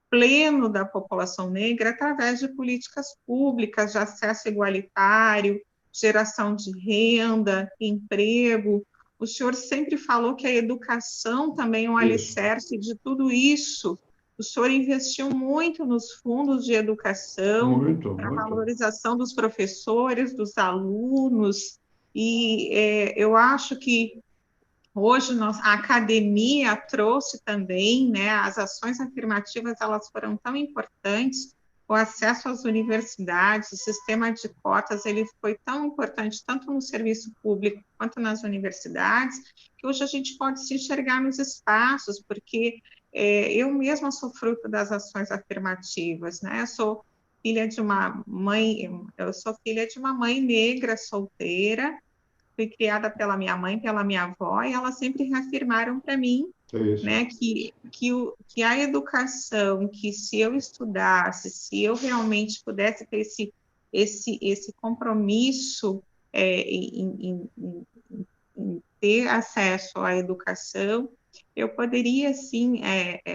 pleno da população negra através de políticas públicas de acesso igualitário, geração de renda, emprego. O senhor sempre falou que a educação também é um Isso. alicerce de tudo isso. O senhor investiu muito nos fundos de educação, Muito, para a muito. valorização dos professores, dos alunos, e eu acho que hoje a academia trouxe também, né, as ações afirmativas, elas foram tão importantes o acesso às universidades, o sistema de cotas, ele foi tão importante, tanto no serviço público quanto nas universidades, que hoje a gente pode se enxergar nos espaços, porque eu mesma sou fruto das ações afirmativas, né? Eu sou filha de uma mãe negra, solteira, fui criada pela minha mãe, pela minha avó, e elas sempre reafirmaram para mim, né, que a educação, que se eu estudasse, se eu realmente pudesse ter esse compromisso em ter acesso à educação, eu poderia, sim,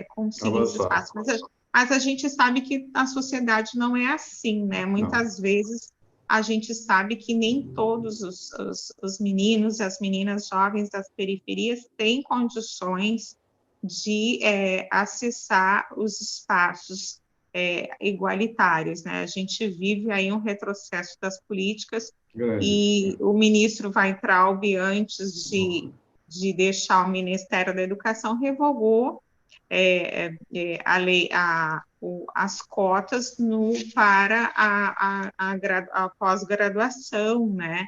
conseguir esse espaço. Mas a gente sabe que a sociedade não é assim, né? Muitas vezes a gente sabe que nem todos os meninos e as meninas jovens das periferias têm condições de acessar os espaços igualitários, né? A gente vive aí um retrocesso das políticas e o ministro Weintraub, antes de deixar o Ministério da Educação, revogou a lei, as cotas para a pós-graduação, né?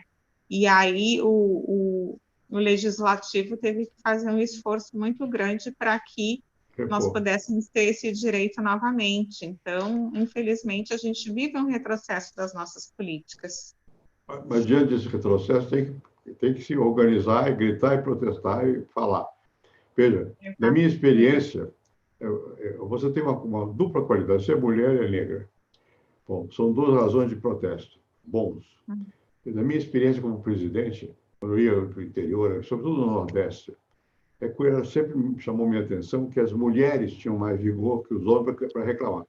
E aí o Legislativo teve que fazer um esforço muito grande para que nós pudéssemos ter esse direito novamente. Então, infelizmente, a gente vive um retrocesso das nossas políticas. Mas diante desse retrocesso, tem que se organizar, e gritar, e protestar, e falar. Veja, na minha experiência, você tem uma dupla qualidade, você é mulher e é negra. Bom, são duas razões de protesto bons. Na minha experiência como presidente, quando eu ia para o interior, sobretudo no Nordeste, sempre me chamou minha atenção que as mulheres tinham mais vigor que os homens para reclamar.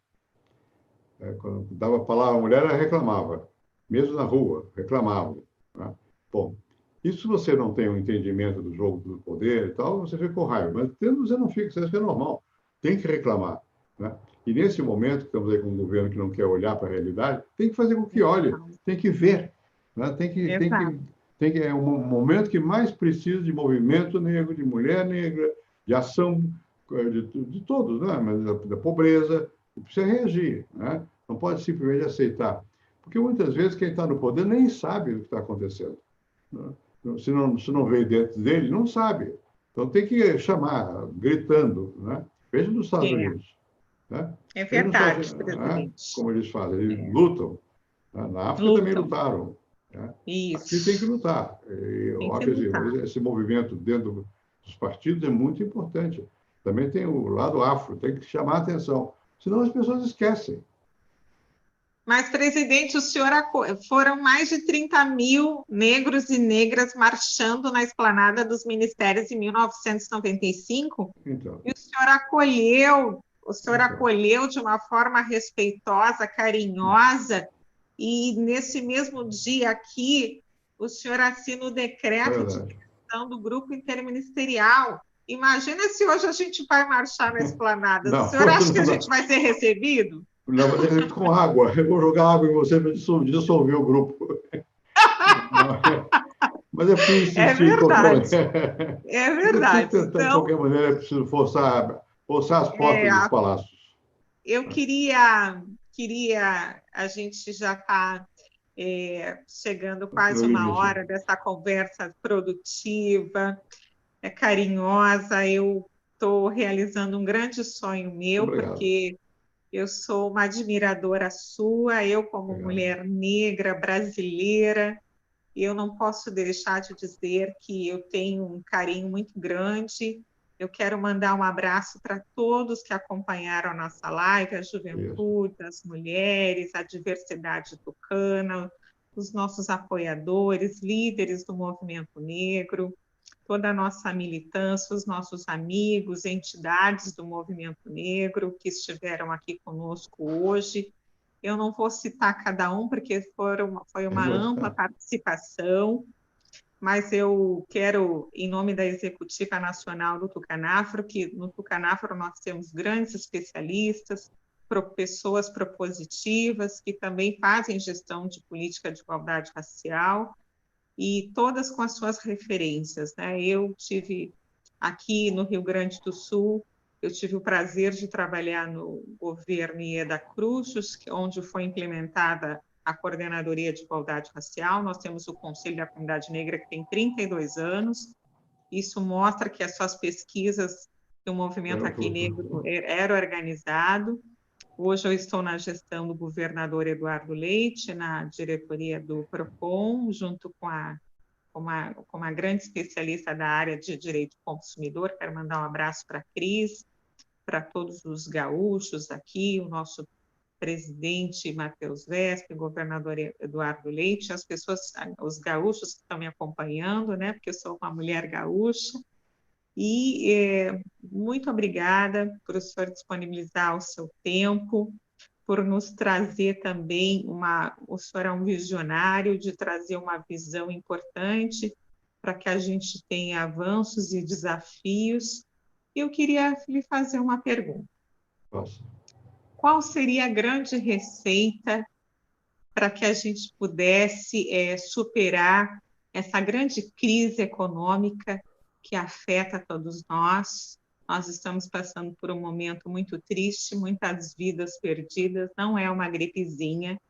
Quando dava a palavra à mulher, ela reclamava. Mesmo na rua, reclamavam. Né? Bom, isso se você não tem um entendimento do jogo do poder e tal, você fica com raiva. Mas tendo, você não fica, você acha que é normal. Tem que reclamar. Né? E nesse momento, que estamos aí com um governo que não quer olhar para a realidade, tem que fazer com que olhe, tem que ver. Né? É um momento que mais precisa de movimento negro, de mulher negra, de ação de todos, né? Mas da pobreza. Precisa reagir. Né? Não pode simplesmente aceitar. Porque muitas vezes quem está no poder nem sabe o que está acontecendo. Né? Se não veio dentro dele, não sabe. Então tem que chamar, gritando. Né? Veja nos Estados Unidos. Né? É verdade, presidente. Como eles fazem, eles lutam. Né? Na África também lutaram. Né? Isso. Aqui tem que lutar. Esse movimento dentro dos partidos é muito importante. Também tem o lado afro, tem que chamar a atenção. Senão as pessoas esquecem. Mas, presidente, foram mais de 30 mil negros e negras marchando na esplanada dos ministérios em 1995, então. E o senhor acolheu de uma forma respeitosa, carinhosa, e nesse mesmo dia aqui, o senhor assina o decreto de criação do grupo interministerial. Imagina se hoje a gente vai marchar na esplanada. O senhor acha que a gente vai ser recebido? Não, mas com água. Eu vou jogar água em você para dissolver o grupo. Mas é preciso insistir. É verdade. É verdade. Tentar, de qualquer maneira, é preciso forçar as portas dos palácios. Eu queria... A gente já está chegando quase uma hora dessa conversa produtiva, carinhosa. Eu estou realizando um grande sonho meu, porque eu sou uma admiradora sua, eu como mulher negra brasileira, eu não posso deixar de dizer que eu tenho um carinho muito grande. Eu quero mandar um abraço para todos que acompanharam a nossa live, a juventude, as mulheres, a diversidade tucana, os nossos apoiadores, líderes do movimento negro, toda a nossa militância, os nossos amigos, entidades do movimento negro que estiveram aqui conosco hoje. Eu não vou citar cada um, porque foi uma ampla participação, mas eu quero, em nome da Executiva Nacional do Tucanafro, que no Tucanafro nós temos grandes especialistas, pessoas propositivas, que também fazem gestão de política de igualdade racial, e todas com as suas referências. Né? Eu tive aqui no Rio Grande do Sul Eu tive o prazer de trabalhar no governo Ieda Cruz, onde foi implementada a Coordenadoria de Igualdade Racial. Nós temos o Conselho da Comunidade Negra, que tem 32 anos. Isso mostra que as suas pesquisas do movimento aqui negro era organizado. Hoje eu estou na gestão do governador Eduardo Leite, na diretoria do PROCON, junto com uma grande especialista da área de direito do consumidor. Quero mandar um abraço para a Cris, para todos os gaúchos aqui, o nosso presidente Matheus Vespe, o governador Eduardo Leite, as pessoas, os gaúchos que estão me acompanhando, né, porque eu sou uma mulher gaúcha. E muito obrigada por o senhor disponibilizar o seu tempo, por nos trazer também o senhor é um visionário de trazer uma visão importante para que a gente tenha avanços e desafios. Eu queria lhe fazer uma pergunta. Nossa. Qual seria a grande receita para que a gente pudesse superar essa grande crise econômica que afeta todos nós? Nós estamos passando por um momento muito triste, muitas vidas perdidas, não é uma gripezinha,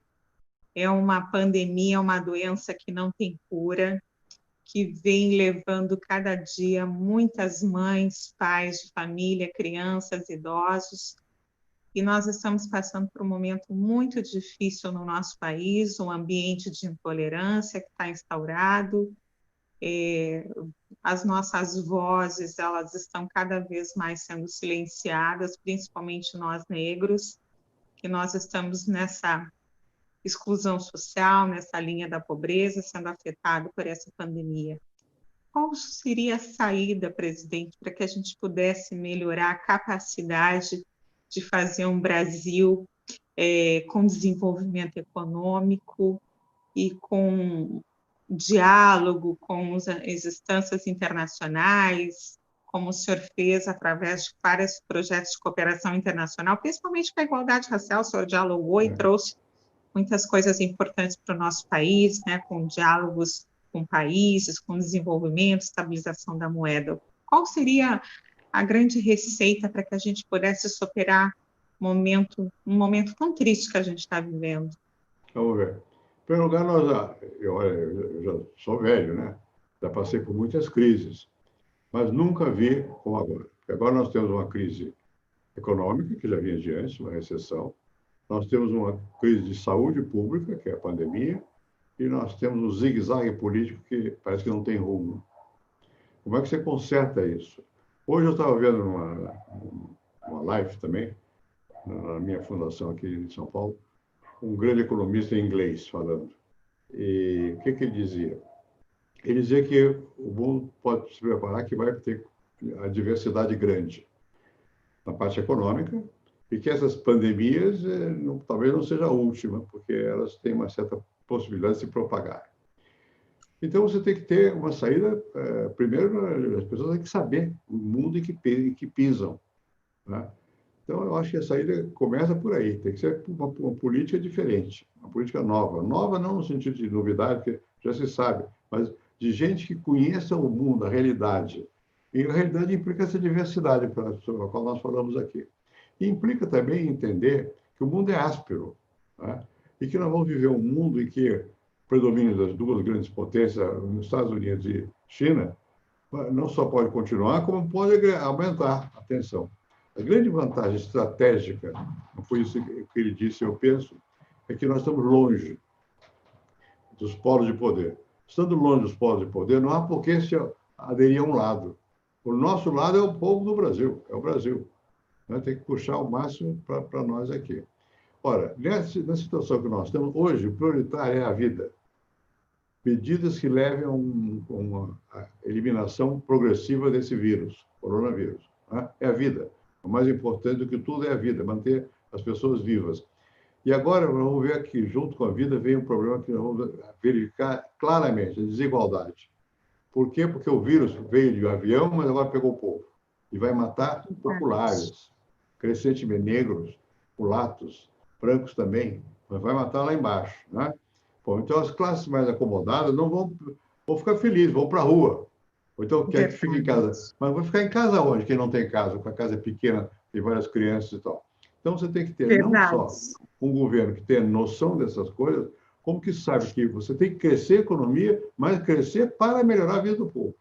é uma pandemia, uma doença que não tem cura, que vem levando cada dia muitas mães, pais de família, crianças, idosos, e nós estamos passando por um momento muito difícil no nosso país, um ambiente de intolerância que está instaurado, as nossas vozes, elas estão cada vez mais sendo silenciadas, principalmente nós negros, que nós estamos nessa exclusão social, nessa linha da pobreza, sendo afetado por essa pandemia. Qual seria a saída, presidente, para que a gente pudesse melhorar a capacidade de fazer um Brasil com desenvolvimento econômico e com diálogo com as instâncias internacionais, como o senhor fez através de vários projetos de cooperação internacional, principalmente com a igualdade racial? O senhor dialogou e trouxe muitas coisas importantes para o nosso país, né, com diálogos com países, com desenvolvimento, estabilização da moeda. Qual seria a grande receita para que a gente pudesse superar um momento tão triste que a gente está vivendo? Vamos ver. Em primeiro lugar, eu já sou velho, né? Já passei por muitas crises, mas nunca vi como agora. Porque agora nós temos uma crise econômica, que já vinha de antes, uma recessão. Nós temos uma crise de saúde pública, que é a pandemia, e nós temos um zigue-zague político que parece que não tem rumo. Como é que você conserta isso? Hoje eu estava vendo uma live também, na minha fundação aqui em São Paulo, um grande economista inglês falando. E o que ele dizia? Ele dizia que o mundo pode se preparar que vai ter a diversidade grande na parte econômica e que essas pandemias talvez não seja a última, porque elas têm uma certa possibilidade de se propagar. Então, você tem que ter uma saída. Primeiro, as pessoas têm que saber o mundo em que pisam, né? Então, eu acho que a saída começa por aí. Tem que ser uma política diferente, uma política nova. Nova não no sentido de novidade, porque já se sabe, mas de gente que conheça o mundo, a realidade. E a realidade implica essa diversidade, sobre a qual nós falamos aqui. E implica também entender que o mundo é áspero, né? E que nós vamos viver um mundo em que o predomínio das duas grandes potências, nos Estados Unidos e China, não só pode continuar, como pode aumentar a tensão. A grande vantagem estratégica, não foi isso que ele disse, eu penso, é que nós estamos longe dos polos de poder. Estando longe dos polos de poder, não há por que se aderir a um lado. O nosso lado é o povo do Brasil, é o Brasil. Tem que puxar o máximo para nós aqui. Ora, na situação que nós estamos, hoje, o prioritário é a vida. Medidas que levem a uma eliminação progressiva desse vírus, coronavírus, né? É a vida. O mais importante do que tudo é a vida, manter as pessoas vivas. E agora, vamos ver aqui, junto com a vida, vem um problema que nós vamos verificar claramente, a desigualdade. Por quê? Porque o vírus veio de avião, mas agora pegou o povo. E vai matar populares, crescentemente negros, mulatos, brancos também, mas vai matar lá embaixo, né? Bom, então, as classes mais acomodadas não vão ficar felizes, vão para a rua. Ou então quer que fique em casa. Mas vai ficar em casa onde? Quem não tem casa, com a casa pequena, tem várias crianças e tal. Então, você tem que ter não só um governo que tenha noção dessas coisas, como que sabe que você tem que crescer a economia, mas crescer para melhorar a vida do povo.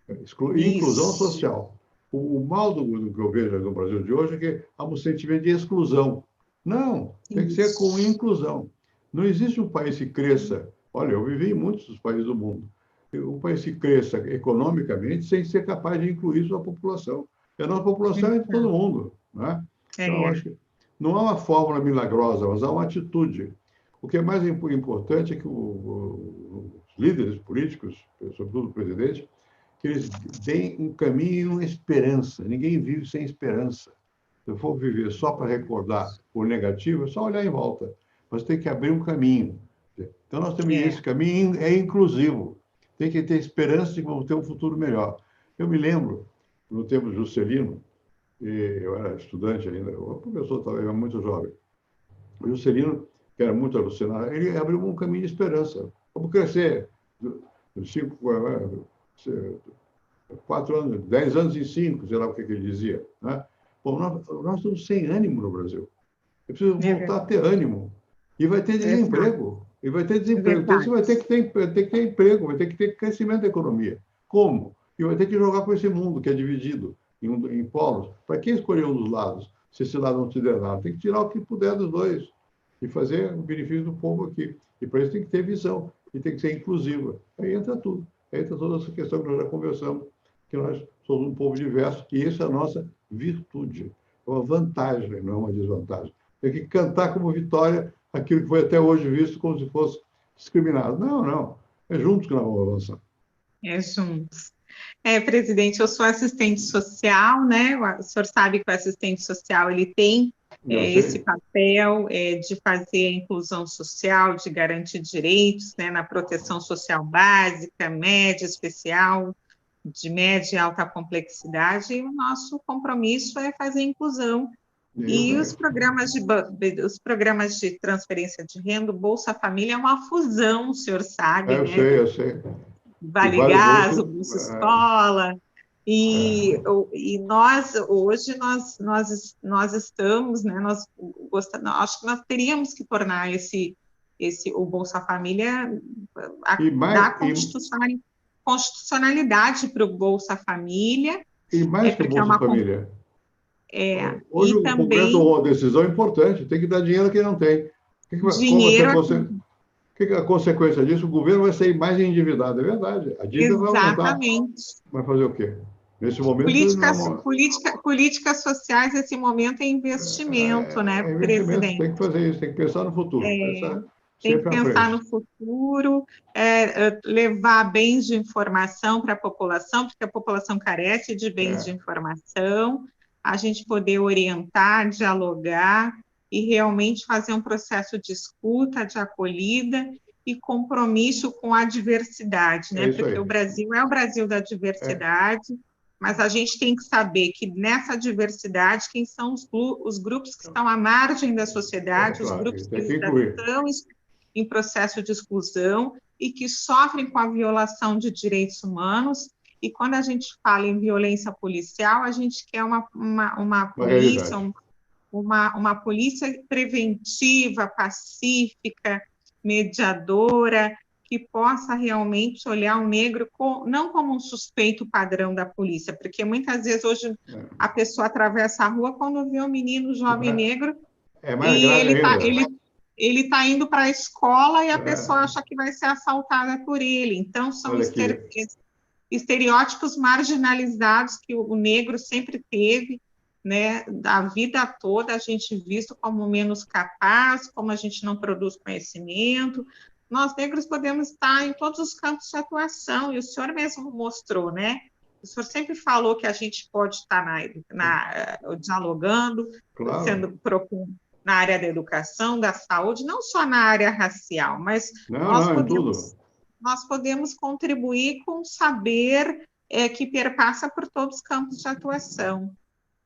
Inclusão social. O mal do que eu vejo no Brasil de hoje é que há um sentimento de exclusão. Não, tem que ser com inclusão. Não existe um país que cresça. Olha, eu vivi em muitos dos países do mundo. Um país que cresça economicamente sem ser capaz de incluir sua população. E a nossa população é de todo mundo. Né? Então, eu acho que não há uma fórmula milagrosa, mas há uma atitude. O que é mais importante é que os líderes políticos, sobretudo o presidente, que eles deem um caminho e uma esperança. Ninguém vive sem esperança. Se eu for viver só para recordar o negativo, é só olhar em volta. Mas tem que abrir um caminho. Então, nós temos esse caminho é inclusivo. Tem que ter esperança de que vamos ter um futuro melhor. Eu me lembro, no tempo do Juscelino, eu era estudante ainda, o professor talvez era muito jovem. O Juscelino, que era muito alucinado, ele abriu um caminho de esperança. Vamos crescer. 4 anos, 10 anos em 5, sei lá o que ele dizia. Né? Bom, nós estamos sem ânimo no Brasil. É preciso voltar a ter ânimo. E vai ter desemprego. E vai ter desemprego. Então, você vai ter que ter emprego, vai ter que ter crescimento da economia. Como? E vai ter que jogar com esse mundo que é dividido em polos. Para quem escolher um dos lados, se esse lado não te der nada? Tem que tirar o que puder dos dois e fazer o benefício do povo aqui. E para isso tem que ter visão e tem que ser inclusiva. Aí entra tudo. Aí entra toda essa questão que nós já conversamos, que nós somos um povo diverso e essa é a nossa virtude. É uma vantagem, não é uma desvantagem. Tem que cantar como vitória aquilo que foi até hoje visto como se fosse discriminado. Não, não. É juntos que nós vamos avançar. É juntos. Presidente, eu sou assistente social, né? O senhor sabe que o assistente social ele tem esse papel de fazer a inclusão social, de garantir direitos, né, na proteção social básica, média, especial, de média e alta complexidade, e o nosso compromisso é fazer inclusão. E os programas de transferência de renda, o Bolsa Família é uma fusão, o senhor sabe, né? Eu sei. Vale Gás, o Bolsa Escola, e nós, hoje, nós estamos, né, acho que nós teríamos que tornar o Bolsa Família, dar constitucionalidade para o Bolsa Família. E mais que o Bolsa Família. Hoje o Congresso tomou uma decisão importante, tem que dar dinheiro a quem não tem. O que é a consequência disso? O governo vai sair mais endividado, é verdade. A dívida vai aumentar. Exatamente. Vai fazer o quê? Nesse momento... Políticas sociais, nesse momento, é investimento, né, presidente? Tem que fazer isso, tem que pensar no futuro. Tem que pensar no futuro, levar bens de informação para a população, porque a população carece de bens de informação, a gente poder orientar, dialogar e realmente fazer um processo de escuta, de acolhida e compromisso com a diversidade, né? Porque o Brasil é o Brasil da diversidade, mas a gente tem que saber que nessa diversidade, quem são os grupos que estão à margem da sociedade, os grupos que estão em processo de exclusão e que sofrem com a violação de direitos humanos. E quando a gente fala em violência policial, a gente quer uma polícia, uma polícia preventiva, pacífica, mediadora, que possa realmente olhar o negro não como um suspeito padrão da polícia, porque muitas vezes hoje a pessoa atravessa a rua quando vê um menino jovem negro e ele está indo para a escola e a pessoa acha que vai ser assaltada por ele. Então, são estereótipos marginalizados que o negro sempre teve, né, da vida toda, a gente visto como menos capaz, como a gente não produz conhecimento. Nós, negros, podemos estar em todos os campos de atuação, e o senhor mesmo mostrou, né? O senhor sempre falou que a gente pode estar dialogando, sendo na área da educação, da saúde, não só na área racial, mas nós podemos contribuir com o saber que perpassa por todos os campos de atuação.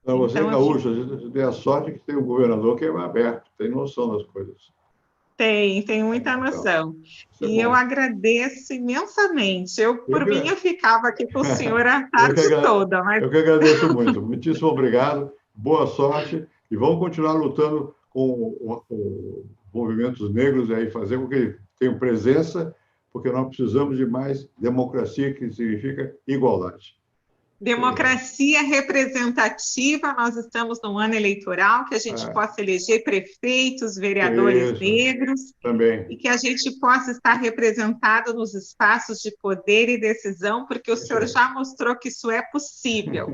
Você é gaúcho, a gente tem a sorte que tem um governador que é aberto, tem noção das coisas. Tem muita noção. Isso é E eu bom. agradeço imensamente. Eu Por mim, eu que, ficava aqui com o senhor a tarde toda, mas eu que agradeço muito. Muitíssimo obrigado, boa sorte e vamos continuar lutando com os movimentos negros aí, fazer com que tenham presença, porque nós precisamos de mais democracia, que significa igualdade. democracia representativa, nós estamos no ano eleitoral, que a gente possa eleger prefeitos, vereadores Isso, negros, também. e que a gente possa estar representado nos espaços de poder e decisão, porque o Isso senhor aí. já mostrou que isso é possível.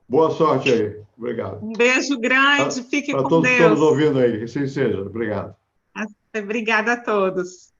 Boa sorte aí. Obrigado. Um beijo grande, fique Para com todos que estão nos Deus. ouvindo aí, que assim seja. Obrigado. Obrigada a todos.